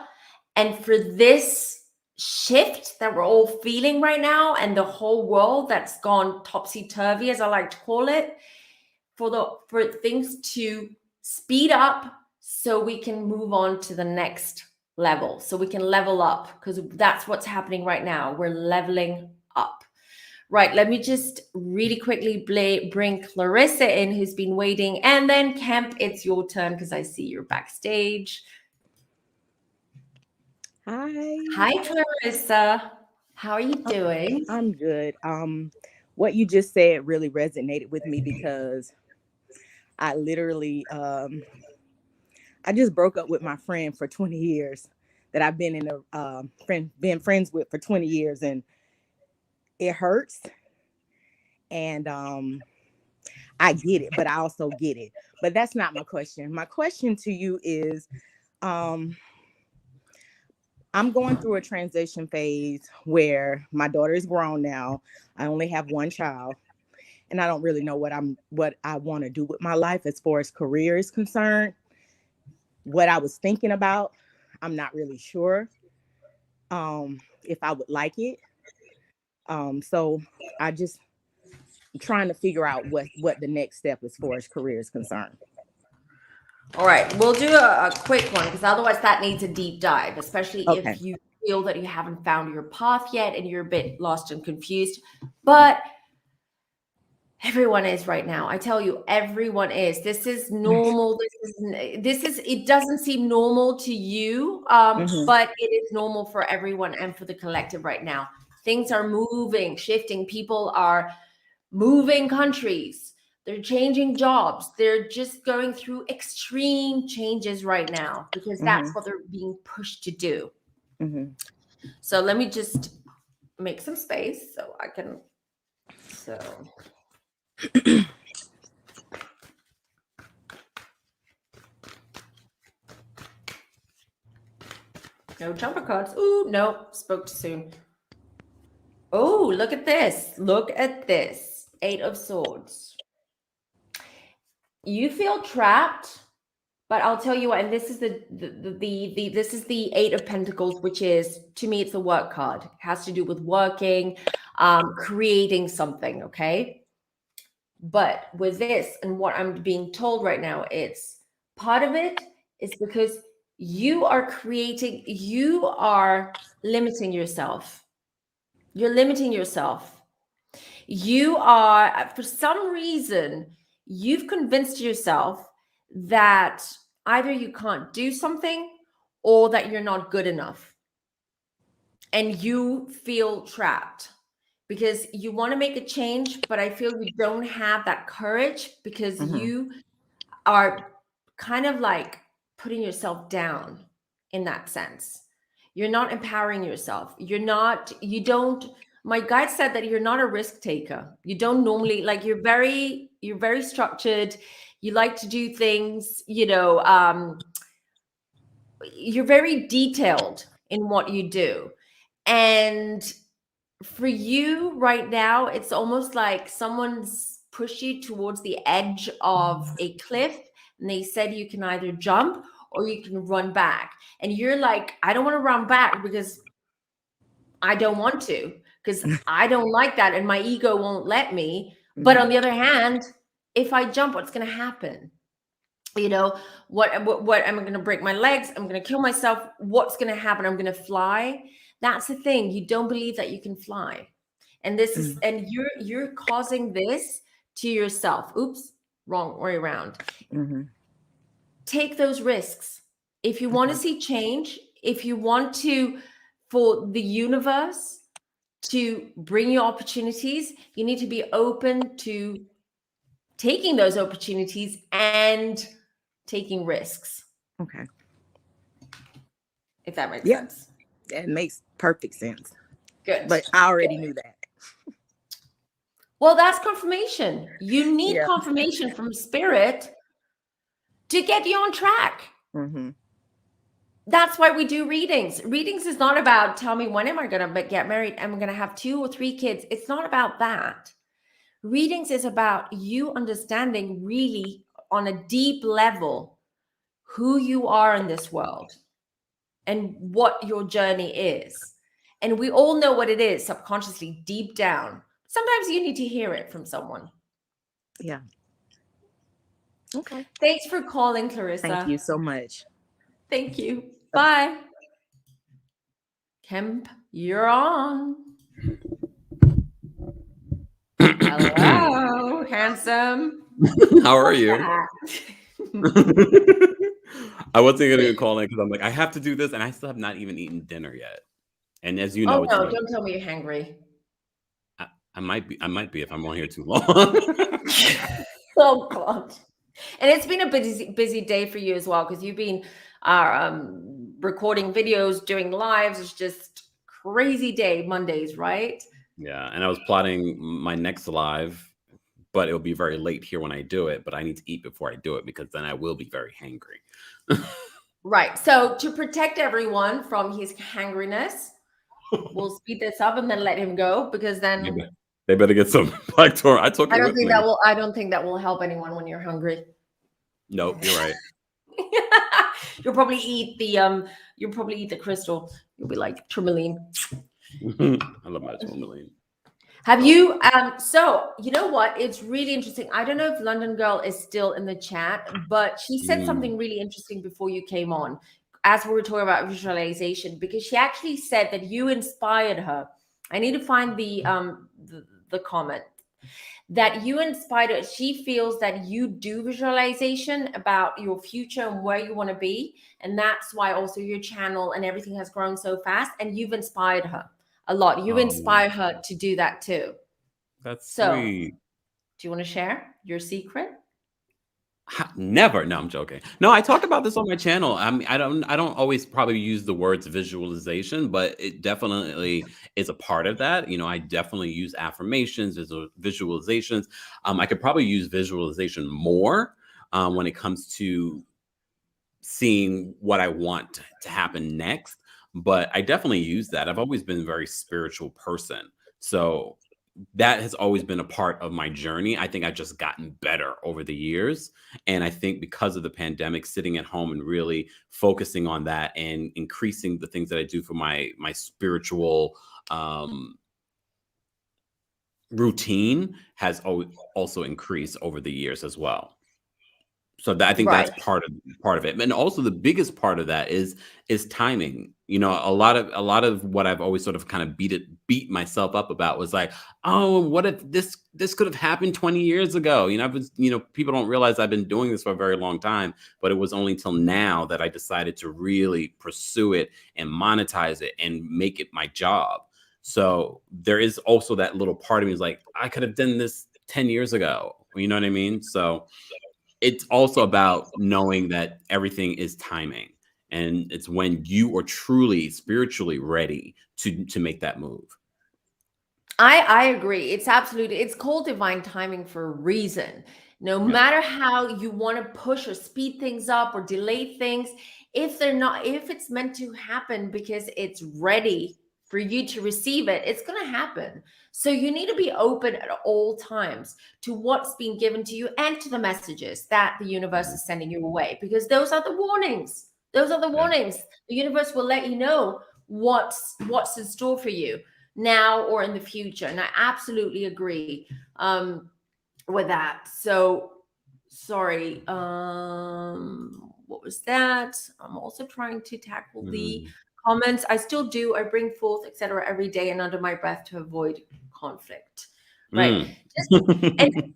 And for this shift that we're all feeling right now, and the whole world that's gone topsy-turvy, as I like to call it, for things to speed up so we can move on to the next level, so we can level up, because that's what's happening right now. We're leveling up. Right, let me just really quickly bring Clarissa in, who's been waiting, and then Kemp, it's your turn because I see you're backstage. Hi, Clarissa. How are you doing? I'm good. What you just said really resonated with me because I literally, I just broke up with my friend for 20 years that I've been been friends with for 20 years, and it hurts. And I get it, but I also get it. But that's not my question. My question to you is, I'm going through a transition phase where my daughter is grown now. I only have one child, and I don't really know what I want to do with my life as far as career is concerned. What I was thinking about, I'm not really sure if I would like it. So I just trying to figure out what the next step as far as career is concerned. All right, we'll do a quick one because otherwise that needs a deep dive, especially Okay. if you feel that you haven't found your path yet and you're a bit lost and confused. But everyone is right now. I tell you, everyone is. This is normal. This is. It doesn't seem normal to you, but it is normal for everyone and for the collective right now. Things are moving, shifting. People are moving countries. They're changing jobs. They're just going through extreme changes right now because that's what they're being pushed to do. So let me just make some space so I can. So. No jumper cards. Ooh, no, spoke too soon. Oh, look at this. Look at this. 8 of Swords. You feel trapped, but I'll tell you what, and this is this is the 8 of Pentacles, which is, to me, it's a work card. It has to do with working, creating something, okay? But with this and what I'm being told right now, it's part of it is because you are limiting yourself. You're limiting yourself. You are, for some reason, you've convinced yourself that either you can't do something or that you're not good enough. And you feel trapped because you want to make a change, but I feel you don't have that courage because you are kind of like putting yourself down in that sense. You're not empowering yourself. My guide said that you're not a risk taker. You don't normally, like, you're very structured. You like to do things, you're very detailed in what you do. And for you right now, it's almost like someone's pushed you towards the edge of a cliff and they said you can either jump or you can run back. And you're like, I don't want to run back because I don't want to, because I don't like that and my ego won't let me. But on the other hand, if I jump, what's going to happen? What am I going to break my legs? I'm going to kill myself. What's going to happen? I'm going to fly. That's the thing. You don't believe that you can fly. And this is, and you're causing this to yourself. Oops, wrong way around. Take those risks. If you want to see change, if you want for the universe to bring you opportunities, you need to be open to taking those opportunities and taking risks. Okay. If that makes sense. That makes perfect sense. Good. But I already knew that. Well, that's confirmation. You need confirmation from spirit to get you on track. That's why we do readings. Readings is not about, tell me, when am I going to get married? Am I going to have 2 or 3 kids? It's not about that. Readings is about you understanding really on a deep level who you are in this world and what your journey is. And we all know what it is subconsciously, deep down. Sometimes you need to hear it from someone. Yeah. Okay. Thanks for calling, Clarissa. Thank you so much. Thank you. Bye. Kemp, you're on. Hello, handsome. How are you? I wasn't going to call in because I'm like, I have to do this, and I still have not even eaten dinner yet. And as you know, no, don't tell me you're hungry. I might be if I'm on here too long. Oh God! And it's been a busy day for you as well, because you've been recording videos, doing lives. It's just crazy day Mondays, right? Yeah, and I was plotting my next live, but it'll be very late here when I do it. But I need to eat before I do it because then I will be very hangry. Right. So to protect everyone from his hangriness, we'll speed this up and then let him go, because then they better get some Black Tour. I took. I don't think that will help anyone when you're hungry. Nope, you're right. You'll probably eat the crystal. You'll be like tourmaline. I love my tourmaline. Have you so you know what, it's really interesting. I don't know if London Girl is still in the chat, but she said something really interesting before you came on, as we were talking about visualization, because she actually said that you inspired her. I need to find the comment that you inspired her. She feels that you do visualization about your future and where you want to be, and that's why also your channel and everything has grown so fast, and you've inspired her a lot. You inspire her to do that too. That's so sweet. Do you want to share your secret? Never. No, I'm joking. No, I talk about this on my channel. I mean, I don't always probably use the words visualization, but it definitely is a part of that. I definitely use affirmations as visualizations. I could probably use visualization more when it comes to seeing what I want to happen next. But I definitely use that. I've always been a very spiritual person. So that has always been a part of my journey. I think I've just gotten better over the years. And I think because of the pandemic, sitting at home and really focusing on that and increasing the things that I do for my spiritual routine has also increased over the years as well. So I think Right. that's part of it. And also the biggest part of that is timing. You know, a lot of what I've always sort of kind of beat myself up about was like, oh, what if this could have happened 20 years ago? You know, people don't realize I've been doing this for a very long time, but it was only till now that I decided to really pursue it and monetize it and make it my job. So there is also that little part of me is like, I could have done this 10 years ago. You know what I mean? So it's also about knowing that everything is timing, and it's when you are truly spiritually ready to make that move. I agree. It's called divine timing for a reason. No matter how you want to push or speed things up or delay things, if it's meant to happen because it's ready for you to receive it, it's going to happen. So you need to be open at all times to what's being given to you and to the messages that the universe is sending you away, because those are the warnings. Those are the warnings. The universe will let you know what's in store for you now or in the future. And I absolutely agree with that. So sorry, what was that? I'm also trying to tackle the comments. I still do. I bring forth, etc., every day and under my breath to avoid conflict. Right. And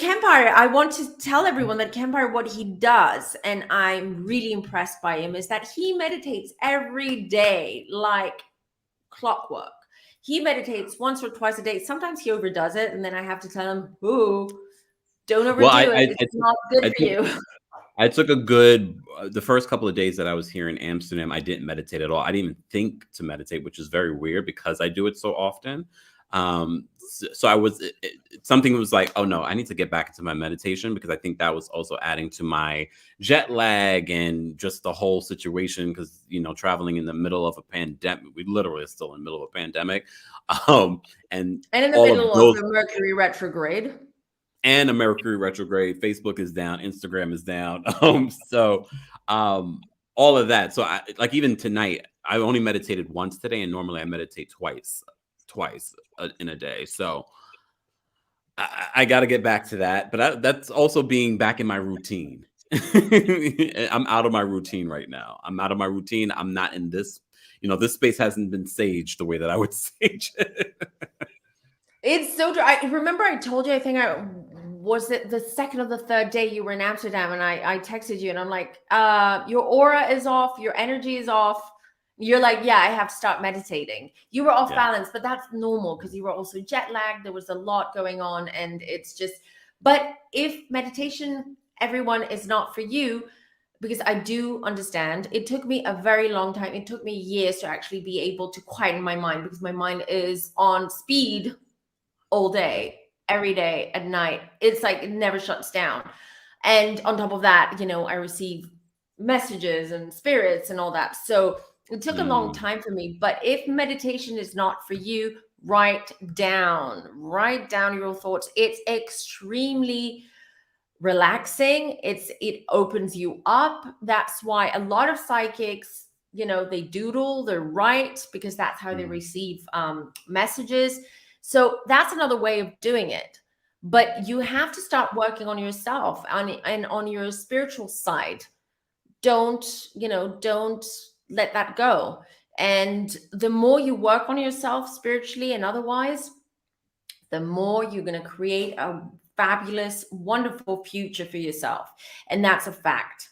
Kempire, I want to tell everyone that Kempire, what he does, and I'm really impressed by him, is that he meditates every day like clockwork. He meditates once or twice a day. Sometimes he overdoes it, and then I have to tell him, "Ooh, don't overdo it. It's not good for you." I took a good the first couple of days that I was here in Amsterdam. I didn't meditate at all. I didn't even think to meditate, which is very weird because I do it so often. So I was something was like, oh no, I need to get back into my meditation, because I think that was also adding to my jet lag and just the whole situation, because traveling in the middle of a pandemic, we literally are still in the middle of a pandemic, and in the all middle of of a Mercury retrograde. And a Mercury retrograde. Facebook is down, Instagram is down. All of that. So even tonight, I only meditated once today, and normally I meditate twice in a day. So I got to get back to that. But that's also being back in my routine. I'm out of my routine right now. I'm out of my routine. I'm not in this. This space hasn't been saged the way that I would sage it. It's so true. I remember I told you, I think was it the second or the third day you were in Amsterdam, and I texted you and I'm like, your aura is off, your energy is off. You're like, yeah, I have to start meditating. You were off balance, but that's normal because you were also jet lagged. There was a lot going on, and it's just, but if meditation, everyone, is not for you, because I do understand, it took me a very long time. It took me years to actually be able to quieten my mind, because my mind is on speed all day, every day, at night. It's like it never shuts down. And on top of that, I receive messages and spirits and all that. So it took a long time for me. But if meditation is not for you, write down your thoughts. It's extremely relaxing. It opens you up. That's why a lot of psychics, they doodle, they write, because that's how they receive messages. So that's another way of doing it. But you have to start working on yourself and on your spiritual side. Don't let that go. And the more you work on yourself spiritually and otherwise, the more you're going to create a fabulous, wonderful future for yourself. And that's a fact.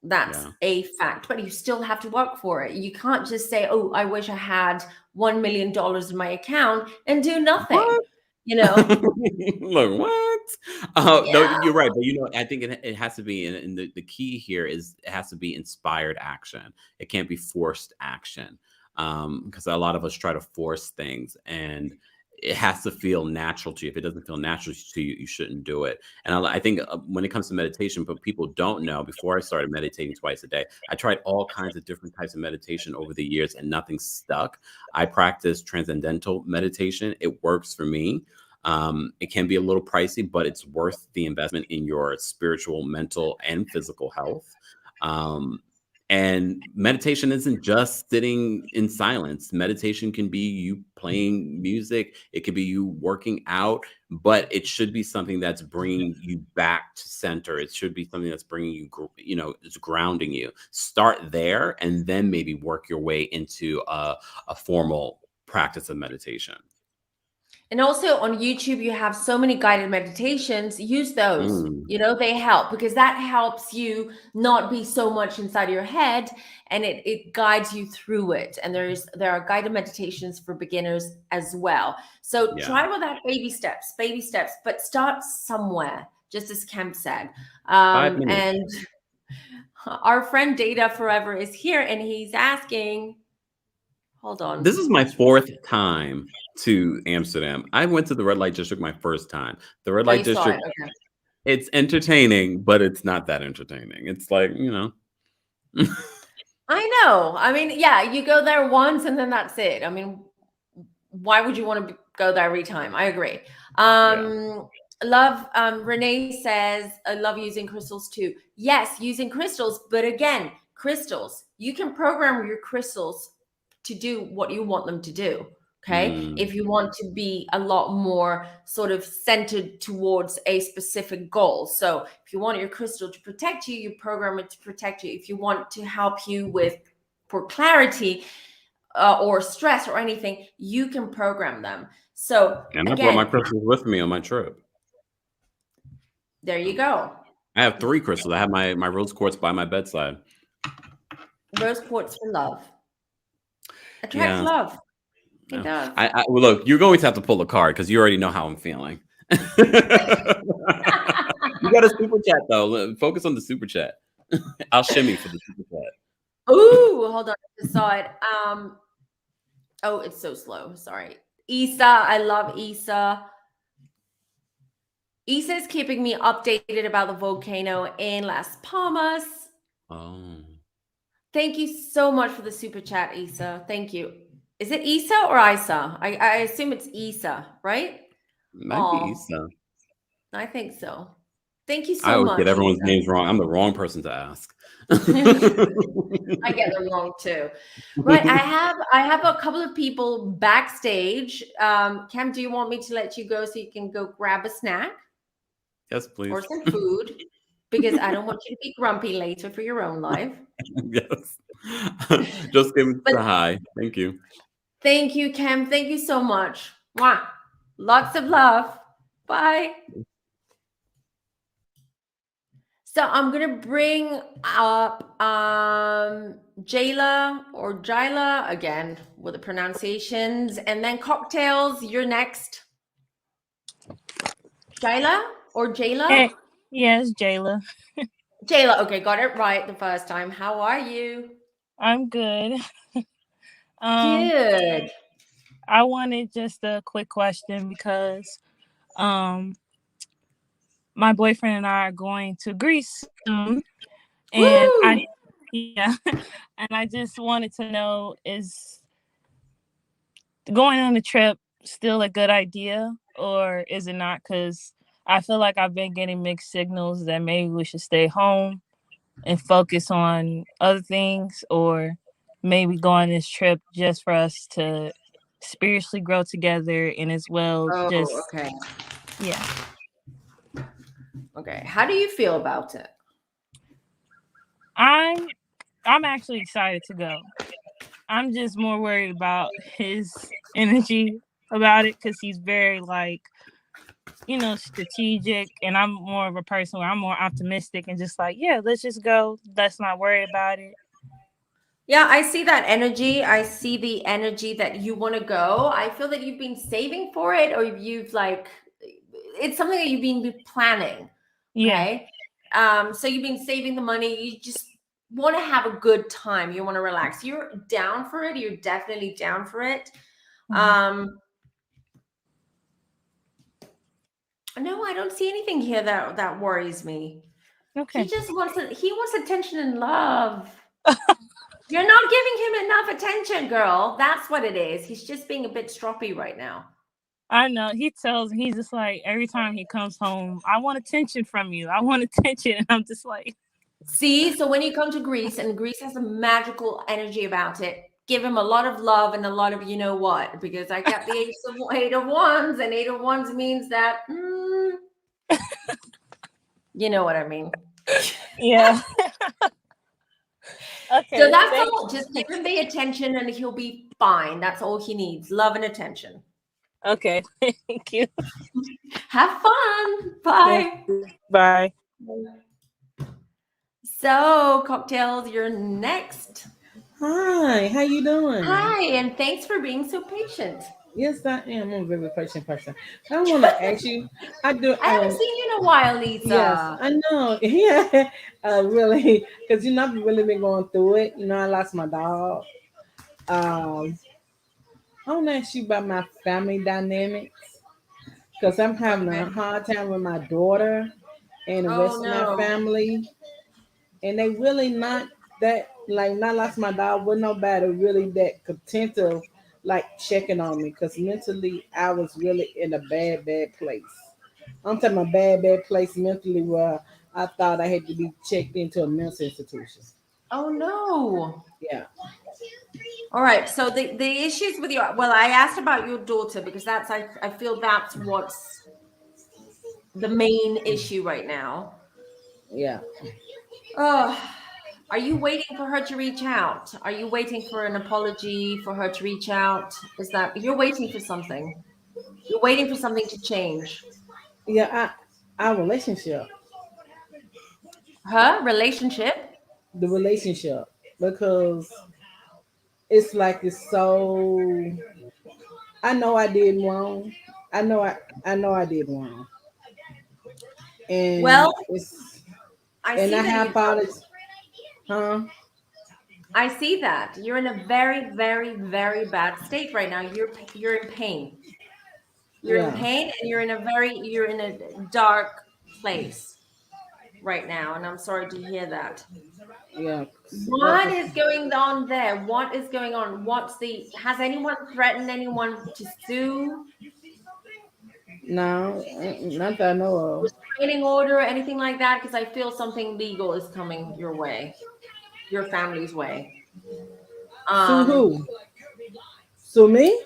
That's a fact. But you still have to work for it. You can't just say, oh, I wish I had $1 million in my account and do nothing. What? Look, what? No, you're right. But I think it has to be, and the key here is it has to be inspired action. It can't be forced action, because a lot of us try to force things, and it has to feel natural to you. If it doesn't feel natural to you, you shouldn't do it. And I think when it comes to meditation, but people don't know, before I started meditating twice a day, I tried all kinds of different types of meditation over the years and nothing stuck. I practice transcendental meditation. It works for me. It can be a little pricey, but it's worth the investment in your spiritual, mental, and physical health. And meditation isn't just sitting in silence. Meditation can be you playing music. It could be you working out, but it should be something that's bringing you back to center. It should be something that's bringing you, it's grounding you. Start there and then maybe work your way into a formal practice of meditation. And also on YouTube, you have so many guided meditations. Use those. They help, because that helps you not be so much inside of your head, and it guides you through it. And there are guided meditations for beginners as well. So try with that baby steps, but start somewhere, just as Kemp said. 5 minutes. And our friend Data Forever is here, and he's asking, hold on. This is my 4th time to Amsterdam. I went to the red light district my first time. The red light district, okay. It's entertaining, but it's not that entertaining. It's like, I know. I mean, yeah, you go there once and then that's it. I mean, why would you want to go there every time? I agree. Love, Renee says, I love using crystals too. Yes, using crystals, but again, crystals, you can program your crystals to do what you want them to do. Okay. If you want to be a lot more sort of centered towards a specific goal. So if you want your crystal to protect you, you program it to protect you. If you want to help you for clarity or stress or anything, you can program them. So and I brought my crystals with me on my trip. There you go. I have 3 crystals. I have my rose quartz by my bedside. Rose quartz for love. Attracts love. It does. Well, look, you're going to have to pull a card because you already know how I'm feeling. You got a super chat though. Focus on the super chat. I'll shimmy for the super chat. Ooh, hold on. I saw it. Oh, it's so slow. Sorry. Isa, I love Isa. Isa is keeping me updated about the volcano in Las Palmas. Oh. Thank you so much for the super chat, Isa. Thank you. Is it Isa or Isa? I assume it's Isa, right? Might be Isa. I think so. Thank you so much. I always get everyone's names wrong. I'm the wrong person to ask. I get them wrong too. Right. I have a couple of people backstage. Cam, do you want me to let you go so you can go grab a snack? Yes, please. Or some food, because I don't want you to be grumpy later for your own life. Yes. Just give it a hi. Thank you. Thank you, Cam. Thank you so much. Mwah. Lots of love. Bye. So I'm going to bring up Jayla or Jyla, again, with the pronunciations, and then cocktails. You're next. Jyla or Jayla? Hey, yes, Jayla. Jayla. Okay, got it right the first time. How are you? I'm good. Good. I wanted just a quick question because my boyfriend and I are going to Greece soon, and and I just wanted to know, is going on the trip still a good idea, or is it not? Because I feel like I've been getting mixed signals that maybe we should stay home and focus on other things, or maybe go on this trip just for us to spiritually grow together and as well okay. Yeah. Okay. How do you feel about it? I'm actually excited to go. I'm just more worried about his energy about it, because he's very strategic, and I'm more of a person where I'm more optimistic and just like, yeah, let's just go. Let's not worry about it. Yeah, I see that energy. I see the energy that you want to go. I feel that you've been saving for it, or you've it's something that you've been planning. Okay. Yeah. So you've been saving the money. You just want to have a good time. You want to relax. You're down for it. You're definitely down for it. Mm-hmm. No, I don't see anything here that worries me. Okay. He just wants he wants attention and love. You're not giving him enough attention, girl. That's what it is. He's just being a bit stroppy right now. I know. He's just like, every time he comes home, I want attention from you. I want attention. And I'm just like, See, so when you come to Greece, and Greece has a magical energy about it, give him a lot of love and a lot of you know what, because I got the eight of wands, and eight of wands means that you know what I mean. yeah. Okay. So that's all. Just give him the attention and he'll be fine. That's all he needs. Love and attention. Okay. Thank you. Have fun. Bye. Bye. So, Cocktails, you're next. Hi, how you doing? Hi, and thanks for being so patient. Yes, I am. I'm a very patient person. I want to ask you. I do. I haven't seen you in a while, Lisa. Yes, I know. Yeah, really, because I've really been going through it. I lost my dog. I want to ask you about my family dynamics because I'm having a hard time with my daughter and the rest of my family, and they really not that like not lost my dog with nobody really that content of like checking on me because mentally I was really in a bad place. I'm talking about bad place mentally where I thought I had to be checked into a mental institution. Oh no. Yeah. All right. So the issues with your I asked about your daughter because that's I feel that's what's the main issue right now. Yeah. Are you waiting for her to reach out? Are you waiting for an apology for her to reach out? Is that you're waiting for something? You're waiting for something to change. Yeah, our relationship. Her relationship? The relationship. Because it's like it's so I know I did wrong. I know I did wrong. And Well, it's I and see I that have you apologized. Huh? I see that. You're in a very, very, very bad state right now. You're in pain. You're in Yeah. pain and you're in a dark place right now. And I'm sorry to hear that. Yeah. What is going on there? What is going on? Has anyone threatened anyone to sue? No, not that I know of. Restraining order, anything like that? Because I feel something legal is coming your way, your family's way. Sue who? Sue me?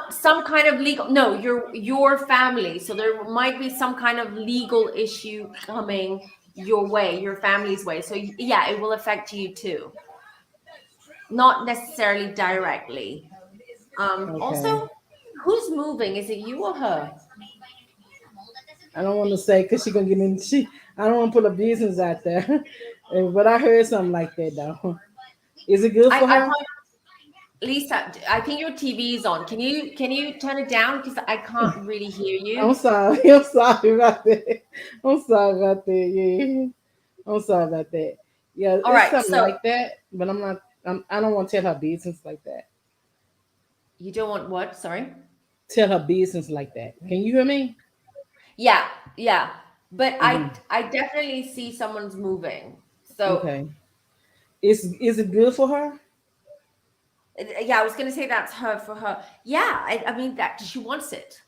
Some kind of legal, no, your family. So there might be some kind of legal issue coming your way, your family's way. So yeah, it will affect you too. Not necessarily directly. Okay. Also, who's moving? Is it you or her? I don't want to say because she gonna get in. I don't want to put a business out there, but I heard something like that though. Is it good for her? Lisa, I think your TV is on. Can you turn it down because I can't really hear I'm you? sorry. I'm sorry about that. I'm sorry about that. Yeah. I'm sorry about that. Yeah, All it's right, something so like that, but I'm not. I don't want to tell her business like that. you don't want what? Sorry. Tell her business like that. Can you hear me? Yeah, yeah. But Mhm. I definitely see someone's moving. So Okay. Is it good for her? yeah, I was gonna say that's her for her. Yeah, I mean that she wants it.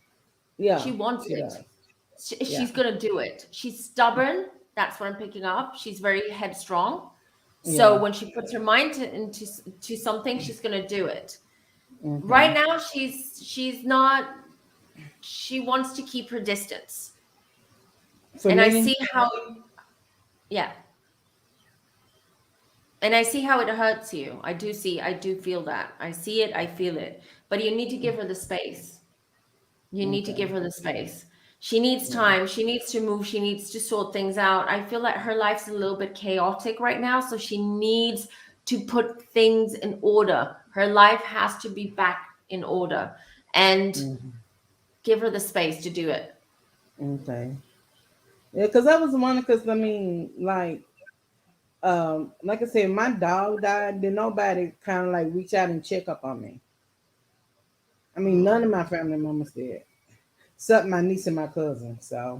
Yeah, She wants she it. does. Yeah. She's gonna do it. She's stubborn. That's what I'm picking up. She's very headstrong. So Yeah. when she puts her mind into something, she's gonna do it. Right Okay. now, she's not. She wants to keep her distance, For and I me, see how. Yeah, and I see how it hurts you. I do feel that. I see it. I feel it. But you need to give her the space. You need to okay. give her the space. She needs Yeah. time. She needs to move. She needs to sort things out. I feel like her life's a little bit chaotic right now. So she needs to put things in order. Her life has to be back in order and Mhm. give her the space to do it. Okay. Yeah, because I was wondering, because like I said, my dog died. Then nobody kind of like reach out and check up on me. I mean, none of my family members did. except my niece and my cousin. So,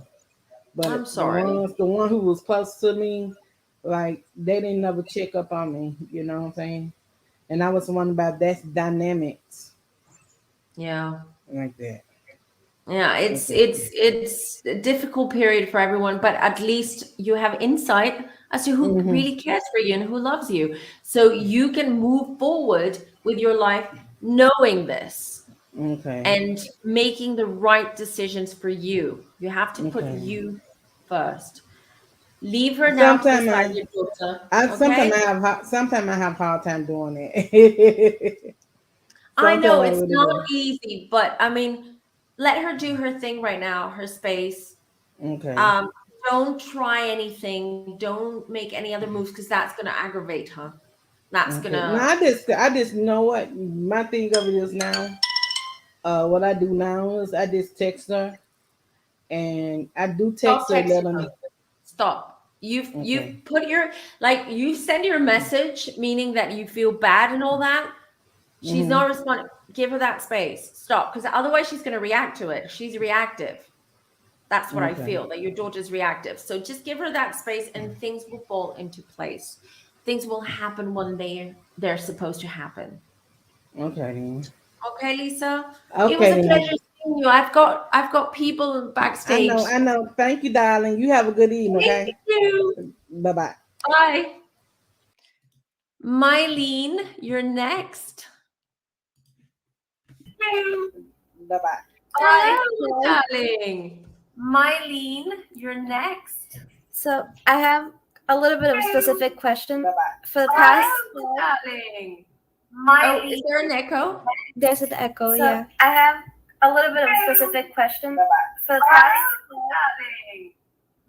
but I'm sorry. the one who was close to me, like they didn't never check up on me. You know what I'm saying? And I was wondering about that's dynamics Yeah. like that. Yeah, it's Okay. it's a difficult period for everyone, but at least you have insight as to who Mm-hmm. really cares for you and who loves you. So you can move forward with your life knowing this Okay. and making the right decisions for you. You have to put Okay. you first. Leave her now to Sometimes decide, your daughter. I Okay? sometimes I have hard time doing it. I Sometimes know I it's really not do. easy, but I mean, let her do her thing right now, her space. Okay. Um, don't try anything. Don't make any other moves because that's going to aggravate her. That's going Okay. No, to. I just know what my thing of it is now. What I do now is I just text her, and I do Stop text her, let texting her her. know. Stop. You've Okay. put your, like, you send your message meaning that you feel bad and all that. She's Mm-hmm. not responding. Give her that space. Stop, because otherwise she's going to react to it. She's reactive. That's what I Okay. feel, that your daughter's reactive. So just give her that space and things will fall into place. Things will happen when they're supposed to happen. Okay then. Okay, Lisa. It was Okay a pleasure then. seeing you. I've got people I know. backstage. I know. Thank you, darling. You have a good evening. Thank Okay. you. Bye bye. Bye. Mylene, you're next. Bye bye. Hello, darling. Mylene, you're next. So I have a little bit of a specific question. Bye bye. For the past, Hello, darling. Oh, is there an echo? there's an echo, so yeah. I have a little bit of a specific question. Bye bye. For the past, Darling.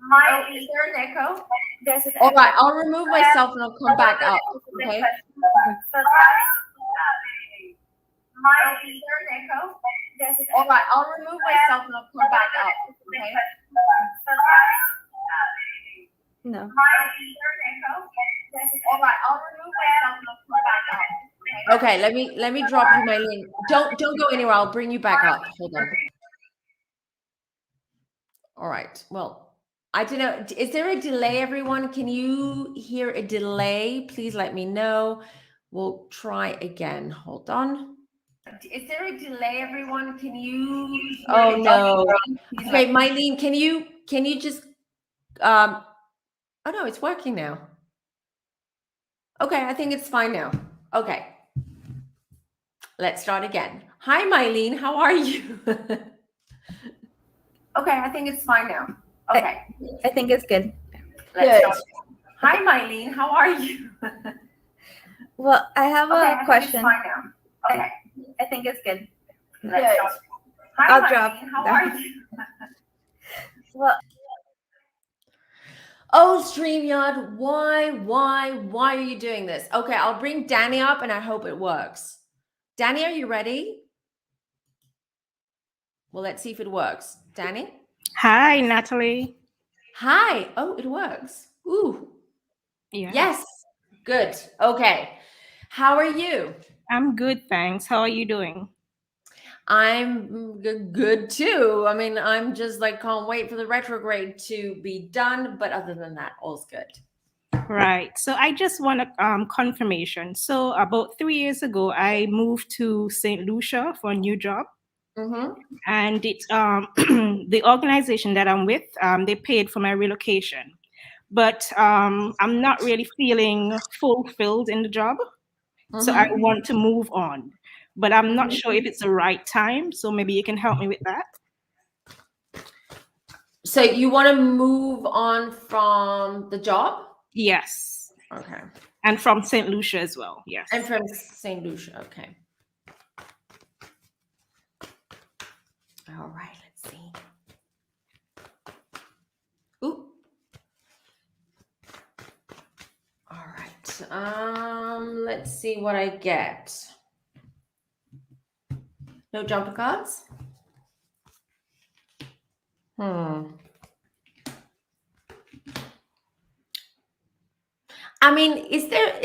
Oh, is there an echo? there's an All echo. right, I'll remove myself and I'll come back up. Okay. For the past, Oh, is there an echo? there's an All echo. right, I'll remove myself and I'll come back up. Okay. For the past, no. Oh, is there an echo? All right, I'll remove myself and I'll come back up. Okay, let me drop you my link. Don't go anywhere. I'll bring you back up. Hold on. All right. Well, I don't know. Is there a delay, everyone? Can you hear a delay? Please let me know. We'll try again. Hold on. Is there a delay, everyone? Can you? Oh no. Okay, Mylene, can you just oh no, it's working now. Okay, I think it's fine now. Okay. Let's start again. Hi, Mylene. How are you? Okay, I think it's fine now. Okay. I think it's good. Let's start. Hi, Mylene. How are you? Well, I have Okay, a question. fine now. Okay. I think it's good. Let's start. Hi, I'll Mylene. drop How down. are you? Well, Oh, StreamYard, why are you doing this? Okay, I'll bring Danny up and I hope it works. Danny, are you ready? Well, let's see if it works. Danny? Hi, Natalie. Hi. Oh, it works. Ooh. Yeah. Yes. Good. Okay. How are you? I'm good, thanks. How are you doing? I'm good too. I mean, I'm just like, can't wait for the retrograde to be done. But other than that, all's good. Right. So I just want a confirmation. So about 3 years ago, I moved to St. Lucia for a new job. Mm-hmm. And it's the organization that I'm with, they paid for my relocation. But I'm not really feeling fulfilled in the job. So I want to move on. But I'm not sure if it's the right time. So maybe you can help me with that. So you want to move on from the job? Yes. Okay. And from St. Lucia as well. Yes. I'm from St. Lucia. Okay. All right. Let's see. Ooh. All right. Let's see what I get. No jumper cards? I mean, there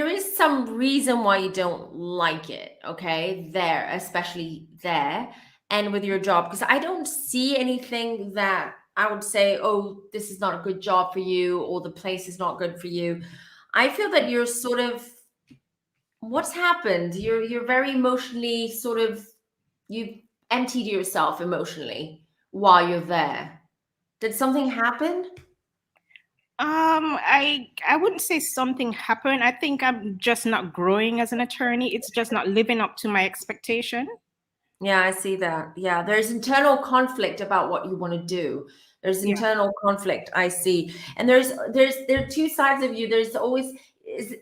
is some reason why you don't like it, okay? There, especially there. and with your job? Because I don't see anything that I would say, oh, this is not a good job for you, or the place is not good for you. I feel that you're sort of, what's happened? You're very emotionally sort of, you've emptied yourself emotionally while you're there. Did something happen? I wouldn't say something happened. I think I'm just not growing as an attorney. It's just not living up to my expectation. Yeah, I see that. Yeah, there's internal conflict about what you want to do. There's Yeah. internal conflict, I see. And there are two sides of you. There's always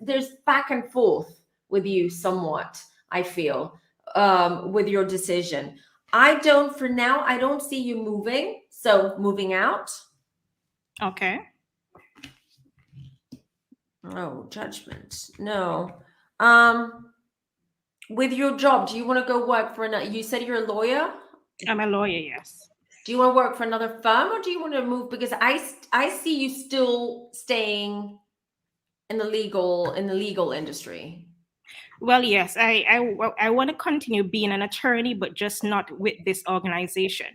there's back and forth with you somewhat, I feel, with your decision. For now, I don't see you moving. So moving out. Okay. Oh, judgment. No. With your job, do you want to go work for another? You said you're a lawyer. I'm a lawyer, yes. Do you want to work for another firm, or do you want to move? Because I see you still staying in the legal industry. Well, yes, I want to continue being an attorney, but just not with this organization.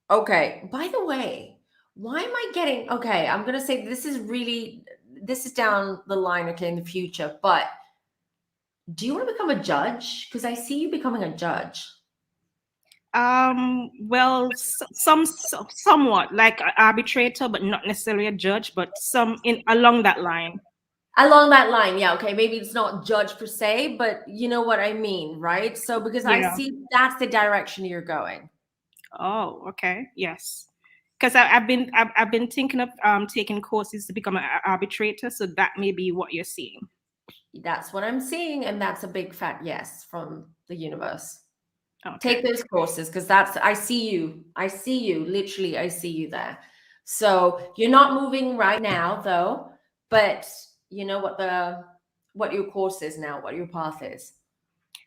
Okay. By the way, why am I getting? Okay, I'm gonna say this is down the line. Okay, in the future, but do you want to become a judge? Because I see you becoming a judge. Well, somewhat like an arbitrator, but not necessarily a judge, but along that line. Along that line, yeah, okay, maybe it's not judge per se, but you know what I mean, right? So because I Yeah. see that's the direction you're going. Oh, okay, yes. Because I've been thinking of taking courses to become an arbitrator, so that may be what you're seeing. That's what I'm seeing, and that's a big fat yes from the universe. Okay. Take those courses, because I see you literally, I see you there. So you're not moving right now though, but you know what your course is now, what your path is.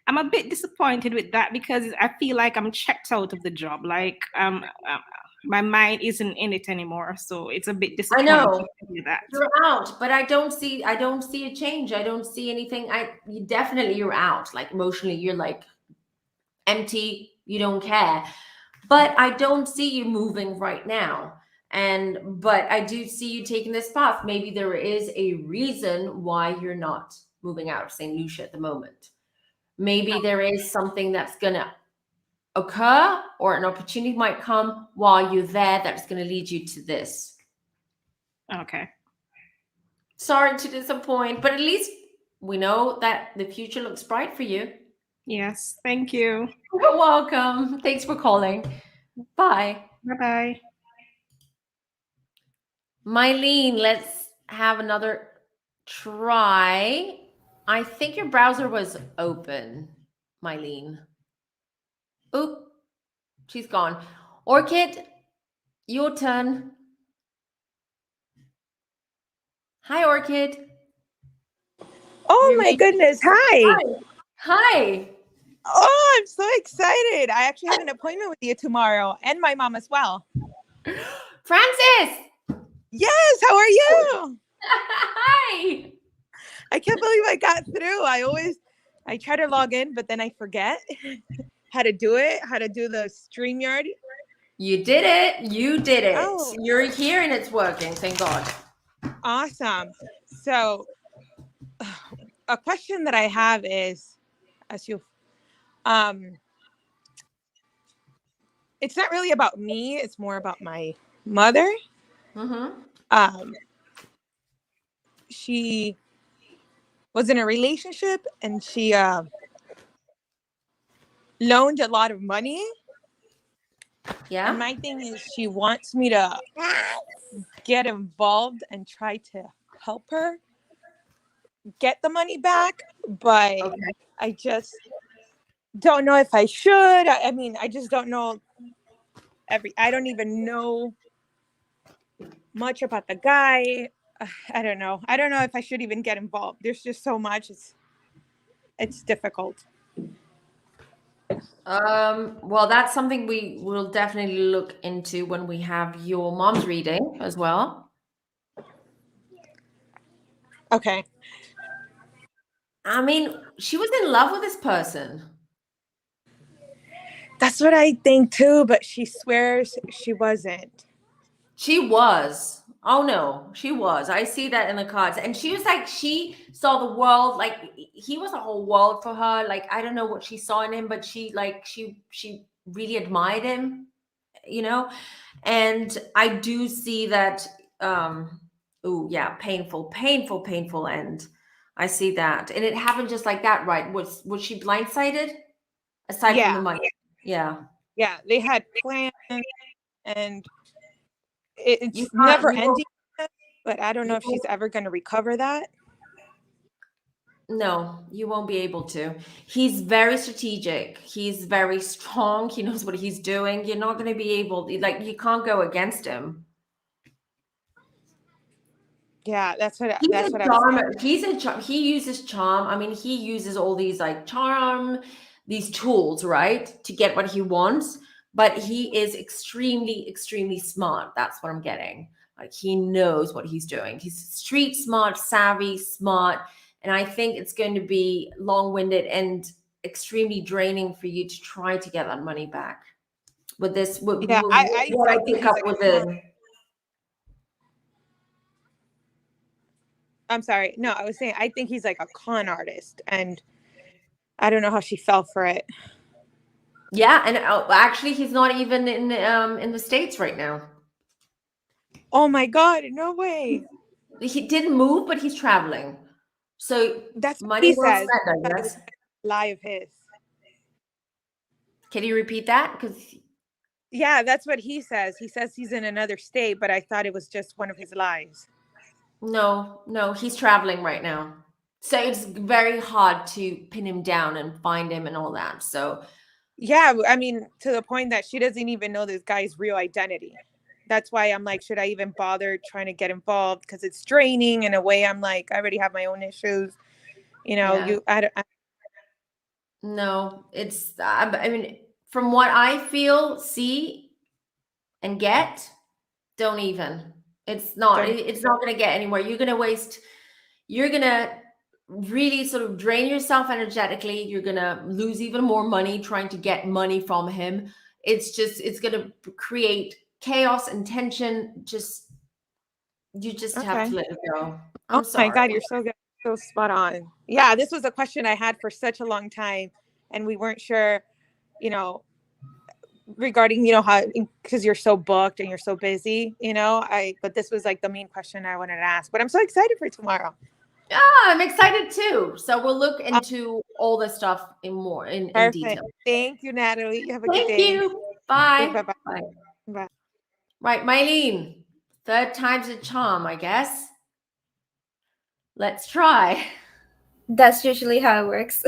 I'm a bit disappointed with that because I feel like I'm checked out of the job. Like my mind isn't in it anymore, so it's a bit disappointing. I know with that. you're out, but I don't see a change. I don't see anything. You're out. Like emotionally, you're like empty. You don't care, but I don't see you moving right now. But I do see you taking this path. Maybe there is a reason why you're not moving out of St. Lucia at the moment. Maybe there is something that's gonna occur, or an opportunity might come while you're there that's going to lead you to this. Okay. Sorry to disappoint, but at least we know that the future looks bright for you. Yes, thank you. You're welcome. Thanks for calling. Bye. Bye-bye. Mylene, let's have another try. I think your browser was open, Mylene. Oop, she's gone. Orchid, your turn. Hi, Orchid. Oh my goodness. Hi. Hi. Oh, I'm so excited. I actually have an appointment with you tomorrow and my mom as well. Francis. Yes. How are you? Hi. I can't believe I got through. I try to log in, but then I forget how to do the StreamYard. You did it. You did it. Oh. You're here and it's working. Thank God. Awesome. So a question that I have is, it's not really about me. It's more about my mother. Mm-hmm. She was in a relationship and she loaned a lot of money. Yeah. And my thing is she wants me to get involved and try to help her get the money back. But okay. I just don't know if I should. I mean, I just don't know I don't even know much about the guy. I don't know. I don't know if I should even get involved. There's just so much. It's difficult. Well, that's something we will definitely look into when we have your mom's reading as well. Okay. I mean, she was in love with this person. That's what I think too, but she swears she wasn't. She was. Oh no, she was. I see that in the cards. And she was like, she saw the world, like he was a whole world for her. Like, I don't know what she saw in him, but she really admired him, you know? And I do see that, oh yeah, painful end. I see that. And it happened just like that, right? Was she blindsided? Aside from the Yeah, money. Yeah. yeah. They had plans, and You it's can't, never you ending. But I don't know you if she's ever going to recover that. no, you won't be able to. He's very strategic. He's very strong. He knows what he's doing. You're not going to be able, like, you can't go against him. Yeah, that's what He's that's a what I was saying. charmer. He uses charm. I mean, he uses all these like charm, these tools, right, to get what he wants. But he is extremely smart. That's what I'm getting. Like he knows what he's doing. He's street smart, savvy, smart. And I think it's going to be long-winded and extremely draining for you to try to get that money back. With this, Yeah, what I I think pick he's up like with it. I'm sorry. No, I was saying I think he's like a con artist, and I don't know how she fell for it. Yeah, and actually, he's not even in the States right now. Oh my God, no way. He didn't move, but he's traveling. So That's what money he well says. spent, I That it was guess. a lie of his. Can you repeat that? Because Yeah, that's what he says. He says he's in another state, but I thought it was just one of his lies. no, he's traveling right now. So it's very hard to pin him down and find him and all that. So Yeah, I mean, to the point that she doesn't even know this guy's real identity. That's why I'm like, should I even bother trying to get involved? Because it's draining in a way. I'm like, I already have my own issues. You know, yeah, no, it's I mean, from what I feel, see, and get, don't even. It's not. don't. It's not going to get anywhere. You're going to waste. You're going to really sort of drain yourself energetically. You're going to lose even more money trying to get money from him. It's going to create chaos and tension. You just have to Okay. let it go. Oh I'm my sorry. God, you're so good. So spot on. Yeah, this was a question I had for such a long time, and we weren't sure, you know, regarding, you know, how, because you're so booked and you're so busy, you know, but this was like the main question I wanted to ask. But I'm so excited for tomorrow. Yeah, I'm excited too. So we'll look into all this stuff in Perfect. detail. Thank you, Natalie. You have a good Thank day. you. Bye. Bye-bye. Bye. Bye. Right, Mylene. Third time's a charm, I guess. Let's try. That's usually how it works.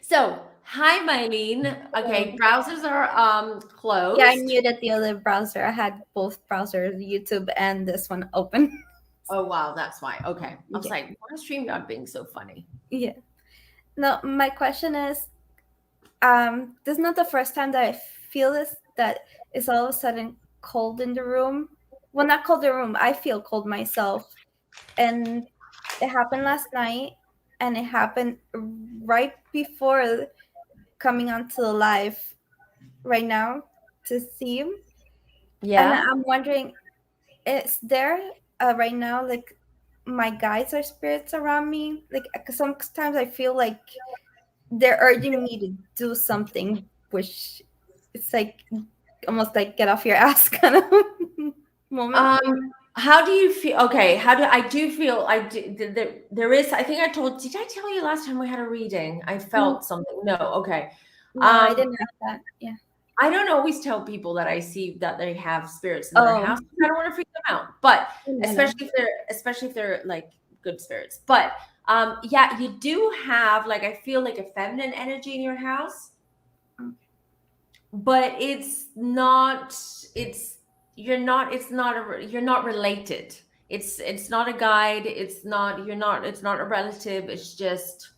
So, hi, Mylene. Okay, browsers are closed. Yeah, I muted the other browser. I had both browsers, YouTube and this one open. Oh wow, that's why. Okay, I was Yeah. like, why is StreamYard being so funny? Yeah. No, my question is, this is not the first time that I feel this, that it's all of a sudden cold in the room. Well, not cold in the room. I feel cold myself. And it happened last night, and it happened right before coming onto the live right now to see him. Yeah. And I'm wondering, is there right now, like, my guides or spirits around me? Like, 'cause sometimes I feel like they're urging me to do something, which it's like almost like get off your ass kind of moment. How do you feel? Okay, I do feel there is, I think did I tell you last time we had a reading? I felt something. No, okay. No, I didn't have that. Yeah. I don't always tell people that I see that they have spirits in their house. I don't want to freak them out, but especially if they're like good spirits. But yeah, you do have, like, I feel like a feminine energy in your house, but you're not related. It's not a guide. It's not a relative. It's just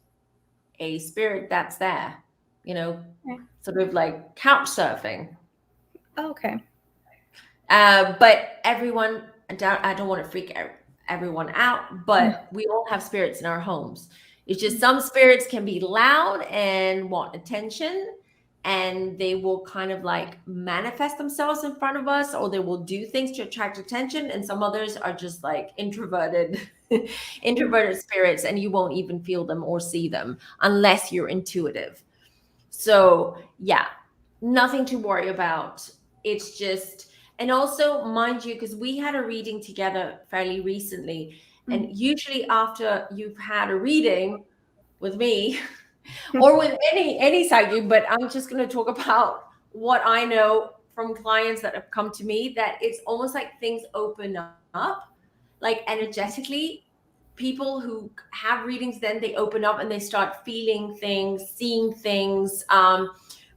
a spirit that's there, sort of like couch surfing. Okay. But everyone, I don't want to freak everyone out, but we all have spirits in our homes. It's just some spirits can be loud and want attention, and they will kind of like manifest themselves in front of us, or they will do things to attract attention. And some others are just like introverted spirits, and you won't even feel them or see them unless you're intuitive. So yeah, nothing to worry about. It's just, and also mind you, because we had a reading together fairly recently, and usually after you've had a reading with me or with any psychic, but I'm just going to talk about what I know from clients that have come to me, that it's almost like things open up, like energetically. People who have readings, then they open up and they start feeling things, seeing things,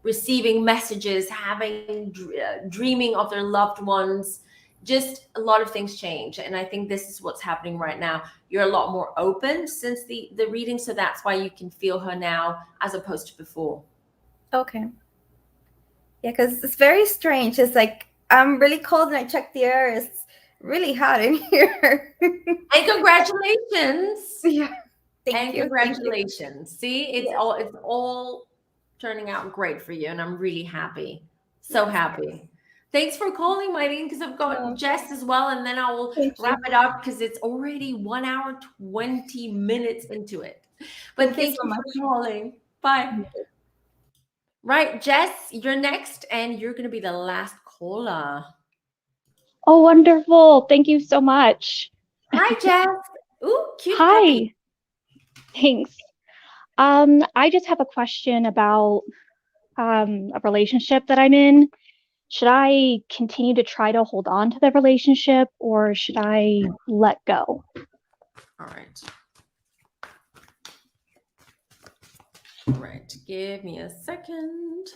receiving messages, having dreaming of their loved ones. Just a lot of things change, and I think this is what's happening right now. You're a lot more open since the reading, so that's why you can feel her now as opposed to before. Okay. Yeah, because it's very strange. It's like I'm really cold and I check the air. It's really hot in here. And congratulations. Yeah. Thank you. Congratulations. See, it's all turning out great for you, and I'm really happy. So happy. Thanks for calling, Mylene, because I've got Jess as well, and then I will wrap it up because it's already 1 hour, 20 minutes into it. But thank you for calling. Bye. Right, Jess, you're next, and you're going to be the last caller. Oh, wonderful. Thank you so much. Hi, Jess. Ooh, cute Hi. puppy. Thanks. I just have a question about a relationship that I'm in. Should I continue to try to hold on to the relationship, or should I let go? All right. All right. Give me a second.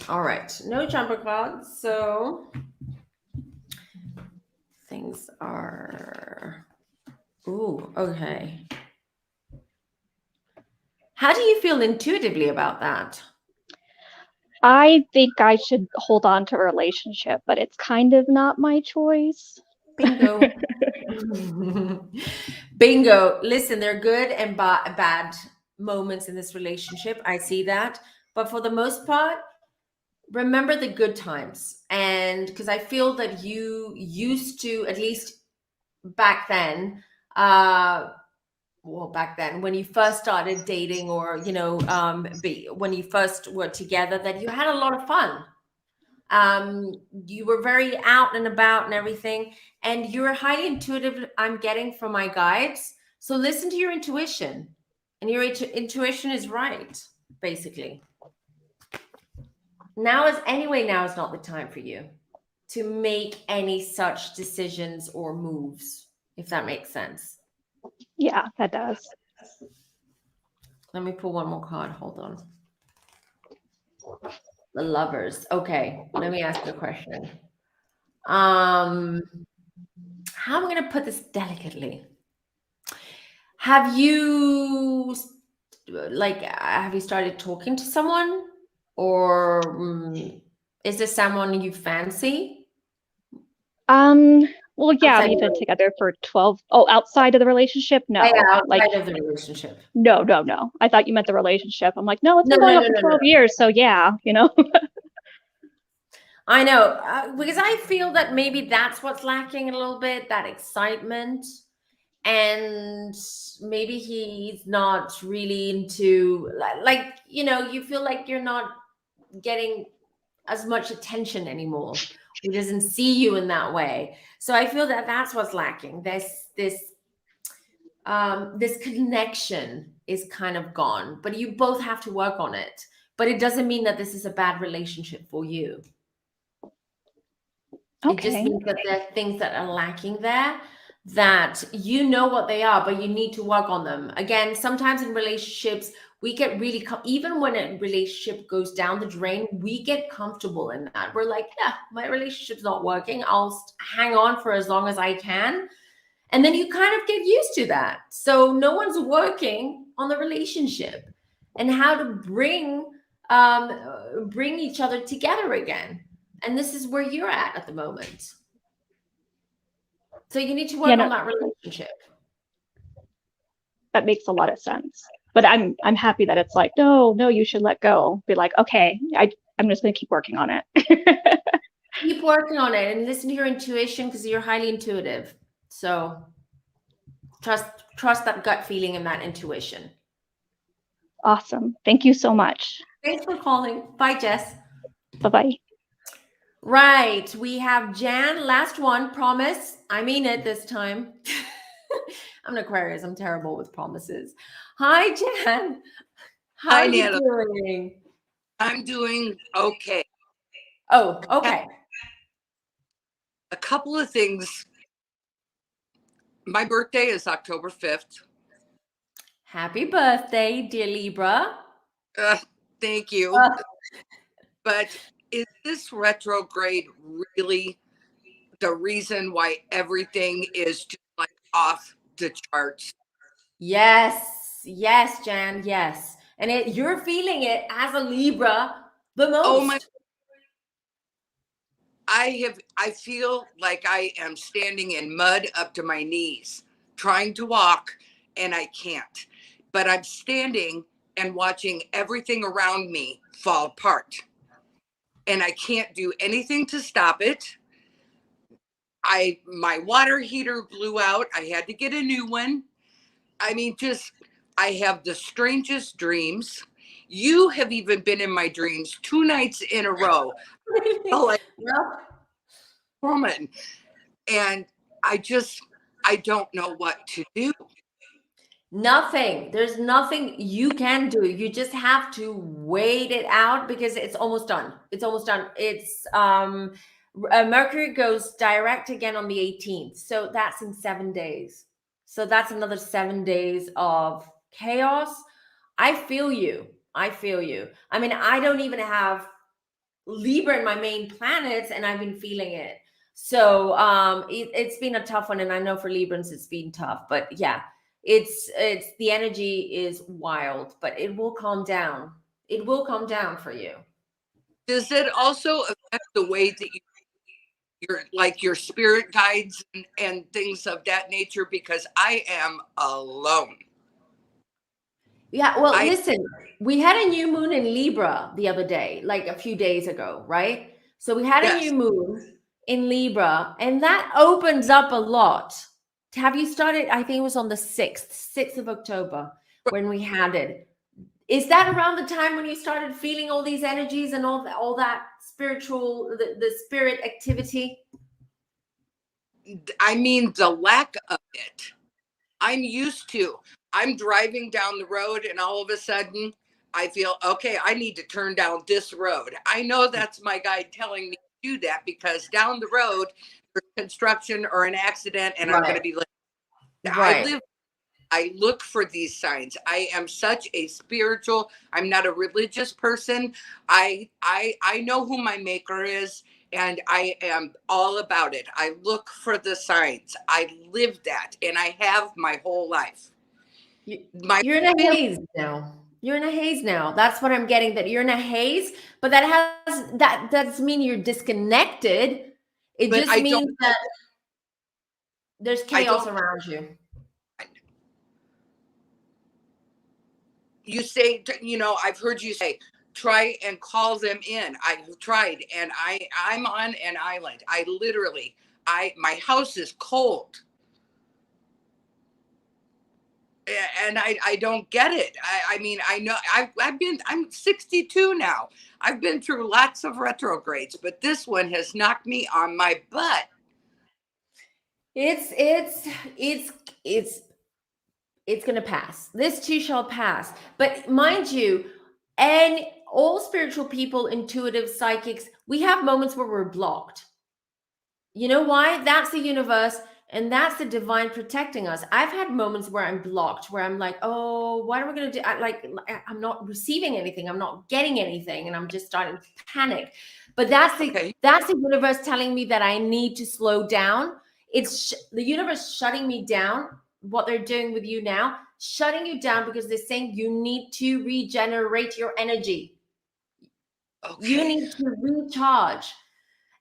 All right. No jumper cards. So things are. Ooh, okay. How do you feel intuitively about that? I think I should hold on to a relationship, but it's kind of not my choice. Bingo. Bingo. Listen, there are good and bad moments in this relationship. I see that. But for the most part, remember the good times. And because I feel that you used to, at least back then, back then when you first started dating, or when you first were together, that you had a lot of fun. You were very out and about and everything, and you're highly intuitive, I'm getting from my guides. So listen to your intuition, and your intuition is right, basically. Now is not the time for you to make any such decisions or moves, if that makes sense. Yeah, that does. Let me pull one more card. Hold on. The Lovers. Okay, let me ask you a question. How am I going to put this delicately? Have you started talking to someone, or is there someone you fancy? Well, yeah, we've been together for 12. Oh, outside of the relationship? No. Yeah, outside of the relationship. No. I thought you meant the relationship. I'm like, no, it's been going on for 12 years. So yeah, I know, because I feel that maybe that's what's lacking a little bit, that excitement. And maybe he's not really into, you feel like you're not getting as much attention anymore. He doesn't see you in that way. So I feel that that's what's lacking. This connection is kind of gone, but you both have to work on it. But it doesn't mean that this is a bad relationship for you. Okay. It just means that there are things that are lacking there, that you know what they are, but you need to work on them. Again, sometimes in relationships, we get really, even when a relationship goes down the drain, we get comfortable in that. We're like, yeah, my relationship's not working. I'll hang on for as long as I can. And then you kind of get used to that. So no one's working on the relationship and how to bring each other together again. And this is where you're at the moment. So you need to work on that relationship. that makes a lot of sense. But I'm happy that it's like, no, you should let go. Be like, okay, I'm just going to keep working on it. Keep working on it and listen to your intuition, because you're highly intuitive. So trust that gut feeling and that intuition. Awesome. Thank you so much. Thanks for calling. Bye, Jess. Bye-bye. Right. We have Jan. Last one. Promise. I mean it this time. I'm an Aquarius. I'm terrible with promises. Hi, Jan. How are you doing? I'm doing okay. Oh, okay. A couple of things. My birthday is October 5th. Happy birthday, dear Libra. Thank you. But is this retrograde really the reason why everything is just like off the charts? Yes, Jan, yes. And you're feeling it as a Libra the most. Oh my! I feel like I am standing in mud up to my knees, trying to walk, and I can't. But I'm standing and watching everything around me fall apart. And I can't do anything to stop it. My water heater blew out. I had to get a new one. I mean, I have the strangest dreams. You have even been in my dreams 2 nights in a row. Like, woman. And I don't know what to do. Nothing. There's nothing you can do. You just have to wait it out, because it's almost done. It's almost done. It's Mercury goes direct again on the 18th. So that's in 7 days. So that's another 7 days of chaos. I feel you. I mean, I don't even have Libra in my main planets, and I've been feeling it. So it's been a tough one, and I know for Librans it's been tough. But yeah, it's the energy is wild, but it will calm down. It will calm down for you. Does it also affect the way that your spirit guides and things of that nature? Because I am alone. Yeah, well, listen, we had a new moon in Libra the other day, like a few days ago, right? So we had a new moon in Libra, and that opens up a lot. Have you started? I think it was on the 6th of October when we had it. Is that around the time when you started feeling all these energies and all that spiritual, the spirit activity? I mean, the lack of it. I'm driving down the road, and all of a sudden I feel, okay, I need to turn down this road. I know that's my guide telling me to do that, because down the road there's construction or an accident, and I'm going to be late. I look for these signs. I am such a spiritual, I'm not a religious person. I know who my maker is, and I am all about it. I look for the signs. I live that, and I have my whole life. You're in a haze now. You're in a haze now. That's what I'm getting, that you're in a haze, but that doesn't mean you're disconnected. It just means that there's chaos around you. You say, I've heard you say, try and call them in. I've tried, and I'm on an island. My house is cold. And I don't get it. I mean, I know I'm 62 now. I've been through lots of retrogrades, but this one has knocked me on my butt. It's going to pass. This too shall pass. But mind you, and all spiritual people, intuitive, psychics, we have moments where we're blocked. You know why? That's the universe, and that's the divine protecting us. I've had moments where I'm blocked, where I'm like, oh, what are we going to do? I'm not receiving anything. I'm not getting anything. And I'm just starting to panic. But that's the universe telling me that I need to slow down. It's the universe shutting me down. What they're doing with you now, shutting you down, because they're saying you need to regenerate your energy. You need to recharge.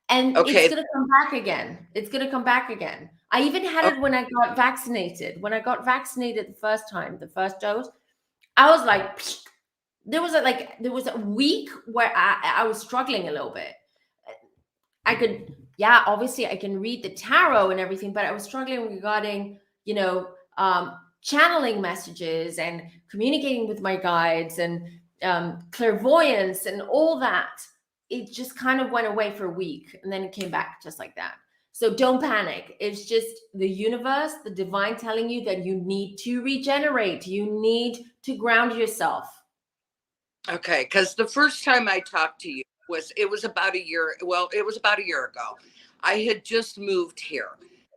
And it's going to come back again. It's going to come back again. I even had it when I got vaccinated. When I got vaccinated the first time, the first dose, I was like, psh, there was a week where I was struggling a little bit. I could, yeah, obviously I can read the tarot and everything, but I was struggling regarding, channeling messages and communicating with my guides and clairvoyance and all that. It just kind of went away for a week and then it came back just like that. So don't panic. It's just the universe, the divine telling you that you need to regenerate. You need to ground yourself. Okay, because the first time I talked to you it was about a year. Well, it was about a year ago. I had just moved here.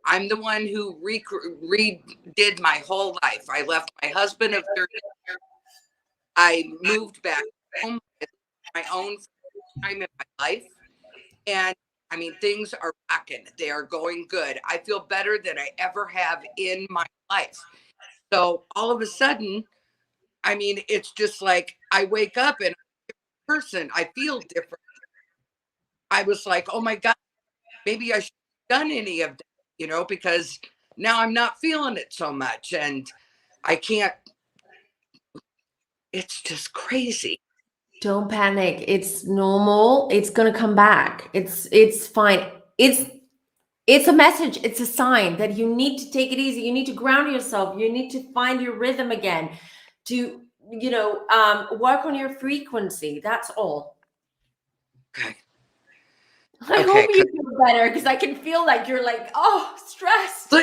I'm the one who redid my whole life. I left my husband of 30 years. I moved back home, my own time in my life. And I mean, things are rocking. They are going good. I feel better than I ever have in my life. So all of a sudden, I mean, it's just like I wake up and person, I feel different. I was like, oh my God, maybe I should have done any of that, because now I'm not feeling it so much and I can't. It's just crazy. Don't panic. It's normal. It's going to come back. It's fine. It's a message. It's a sign that you need to take it easy. You need to ground yourself. You need to find your rhythm again, to work on your frequency. That's all. Okay. I hope you feel better, because I can feel like you're like, oh, stressed.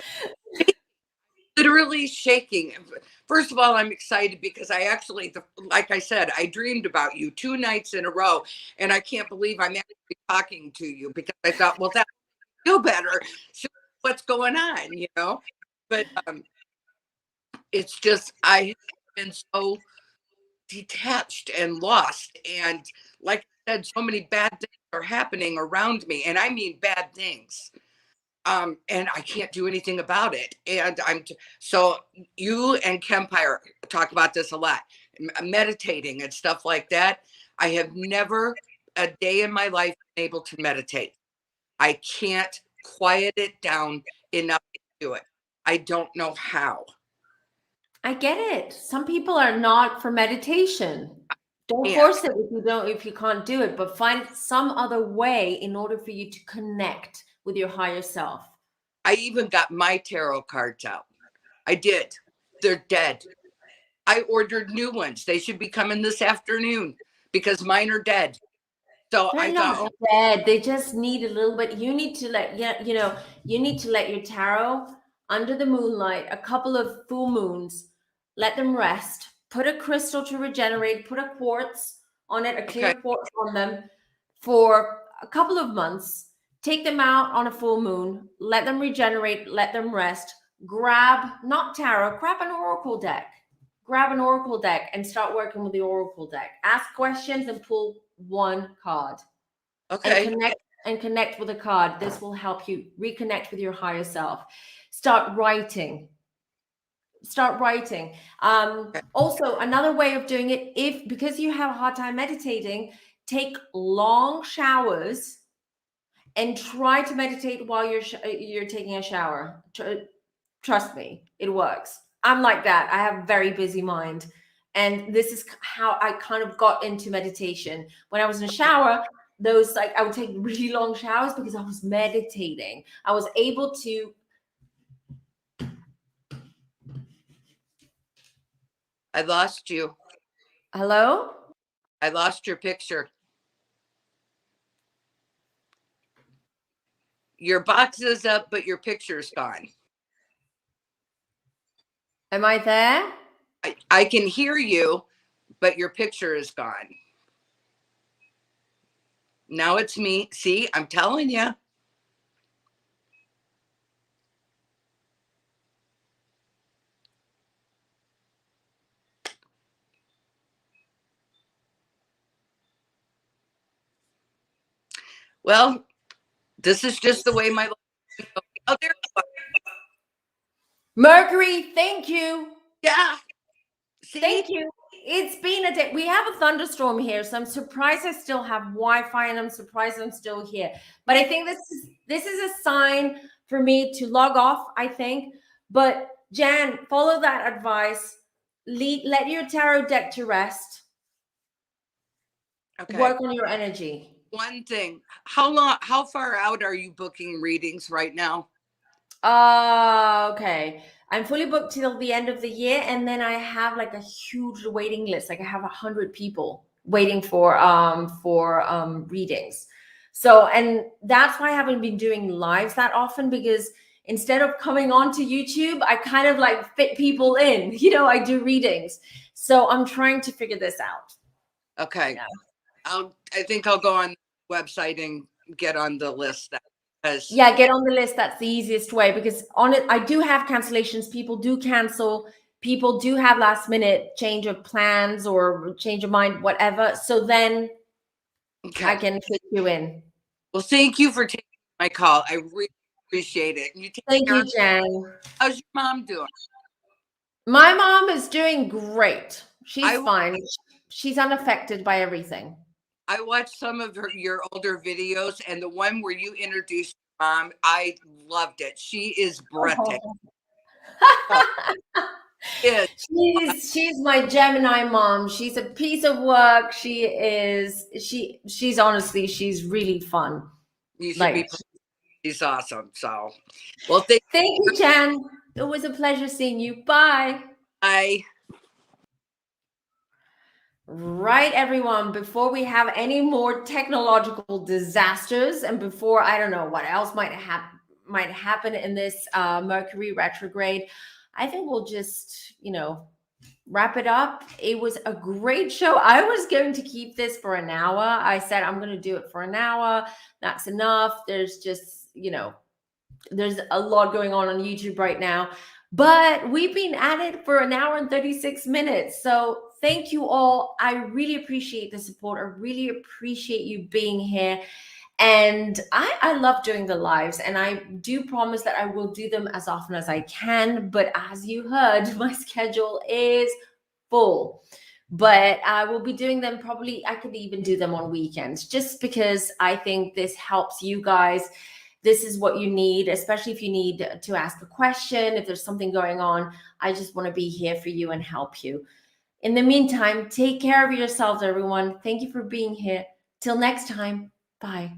Literally shaking. First of all, I'm excited because I actually, like I said, I dreamed about you 2 nights in a row, and I can't believe I'm actually talking to you, because I thought, well, that feel better. So what's going on, But it's just I have been so detached and lost, and like I said, so many bad things are happening around me, and I mean bad things. And I can't do anything about it. And so you and Kempire talk about this a lot, meditating and stuff like that. I have never a day in my life been able to meditate. I can't quiet it down enough to do it. I don't know how. I get it. Some people are not for meditation. Don't Yeah. force it if you can't do it, but find some other way in order for you to connect with your higher self. I even got my tarot cards out. I did. They're dead. I ordered new ones. They should be coming this afternoon because mine are dead. So They're not dead. They just need a little bit. You need to let you need to let your tarot under the moonlight, a couple of full moons, let them rest. Put a crystal to regenerate, put a quartz on it, a clear quartz on them for a couple of months. Take them out on a full moon, let them regenerate, let them rest. Grab, not tarot, grab an oracle deck. Grab an oracle deck and start working with the oracle deck. Ask questions and pull one card. Okay. And connect with a card. This will help you reconnect with your higher self. Start writing. Also, another way of doing it, because you have a hard time meditating, take long showers and try to meditate while you're taking a shower. Trust me, it works. I'm like that. I have a very busy mind. And this is how I kind of got into meditation. When I was in a shower, I would take really long showers because I was meditating. I was able to. I lost you. Hello? I lost your picture. Your box is up, but your picture's gone. Am I there? I can hear you, but your picture is gone. Now it's me. See, I'm telling you. Well, this is just the way my life is. Oh, there you are. Mercury, thank you. Yeah. See? Thank you. It's been a day. We have a thunderstorm here, so I'm surprised I still have Wi-Fi, and I'm surprised I'm still here. But I think this is a sign for me to log off, I think. But Jan, follow that advice. Let your tarot deck to rest. Okay. Work on your energy. One thing, how far out are you booking readings right now? Okay. I'm fully booked till the end of the year, and then I have like a huge waiting list. Like I have 100 people waiting for readings. So, and that's why I haven't been doing lives that often, because instead of coming onto YouTube, I kind of like fit people in. You know, I do readings. So I'm trying to figure this out. Okay. Yeah. I think I'll go on the website and get on the list. Yeah, get on the list. That's the easiest way, because on it, I do have cancellations. People do cancel. People do have last minute change of plans or change of mind, whatever. So then I can fit you in. Well, thank you for taking my call. I really appreciate it. You take Thank care. you, Jan. How's your mom doing? My mom is doing great. She's fine. She's unaffected by everything. I watched some of your older videos, and the one where you introduced your mom, I loved it. She is breathtaking. She's my Gemini mom. She's a piece of work. She's honestly, she's really fun. You should be. She's awesome. So, well, thank you, Jan. It was a pleasure seeing you. Bye. Bye. Right, everyone, before we have any more technological disasters, and before I don't know what else might happen in this Mercury retrograde, I think we'll just, wrap it up. It was a great show. I was going to keep this for an hour. I said I'm going to do it for an hour. That's enough. There's just, there's a lot going on YouTube right now. But we've been at it for an hour and 36 minutes. So thank you all. I really appreciate the support. I really appreciate you being here. And I love doing the lives, and I do promise that I will do them as often as I can. But as you heard, my schedule is full. But I will be doing them probably, I could even do them on weekends, just because I think this helps you guys. This is what you need, especially if you need to ask a question, if there's something going on. I just want to be here for you and help you. In the meantime, take care of yourselves, everyone. Thank you for being here. Till next time, bye.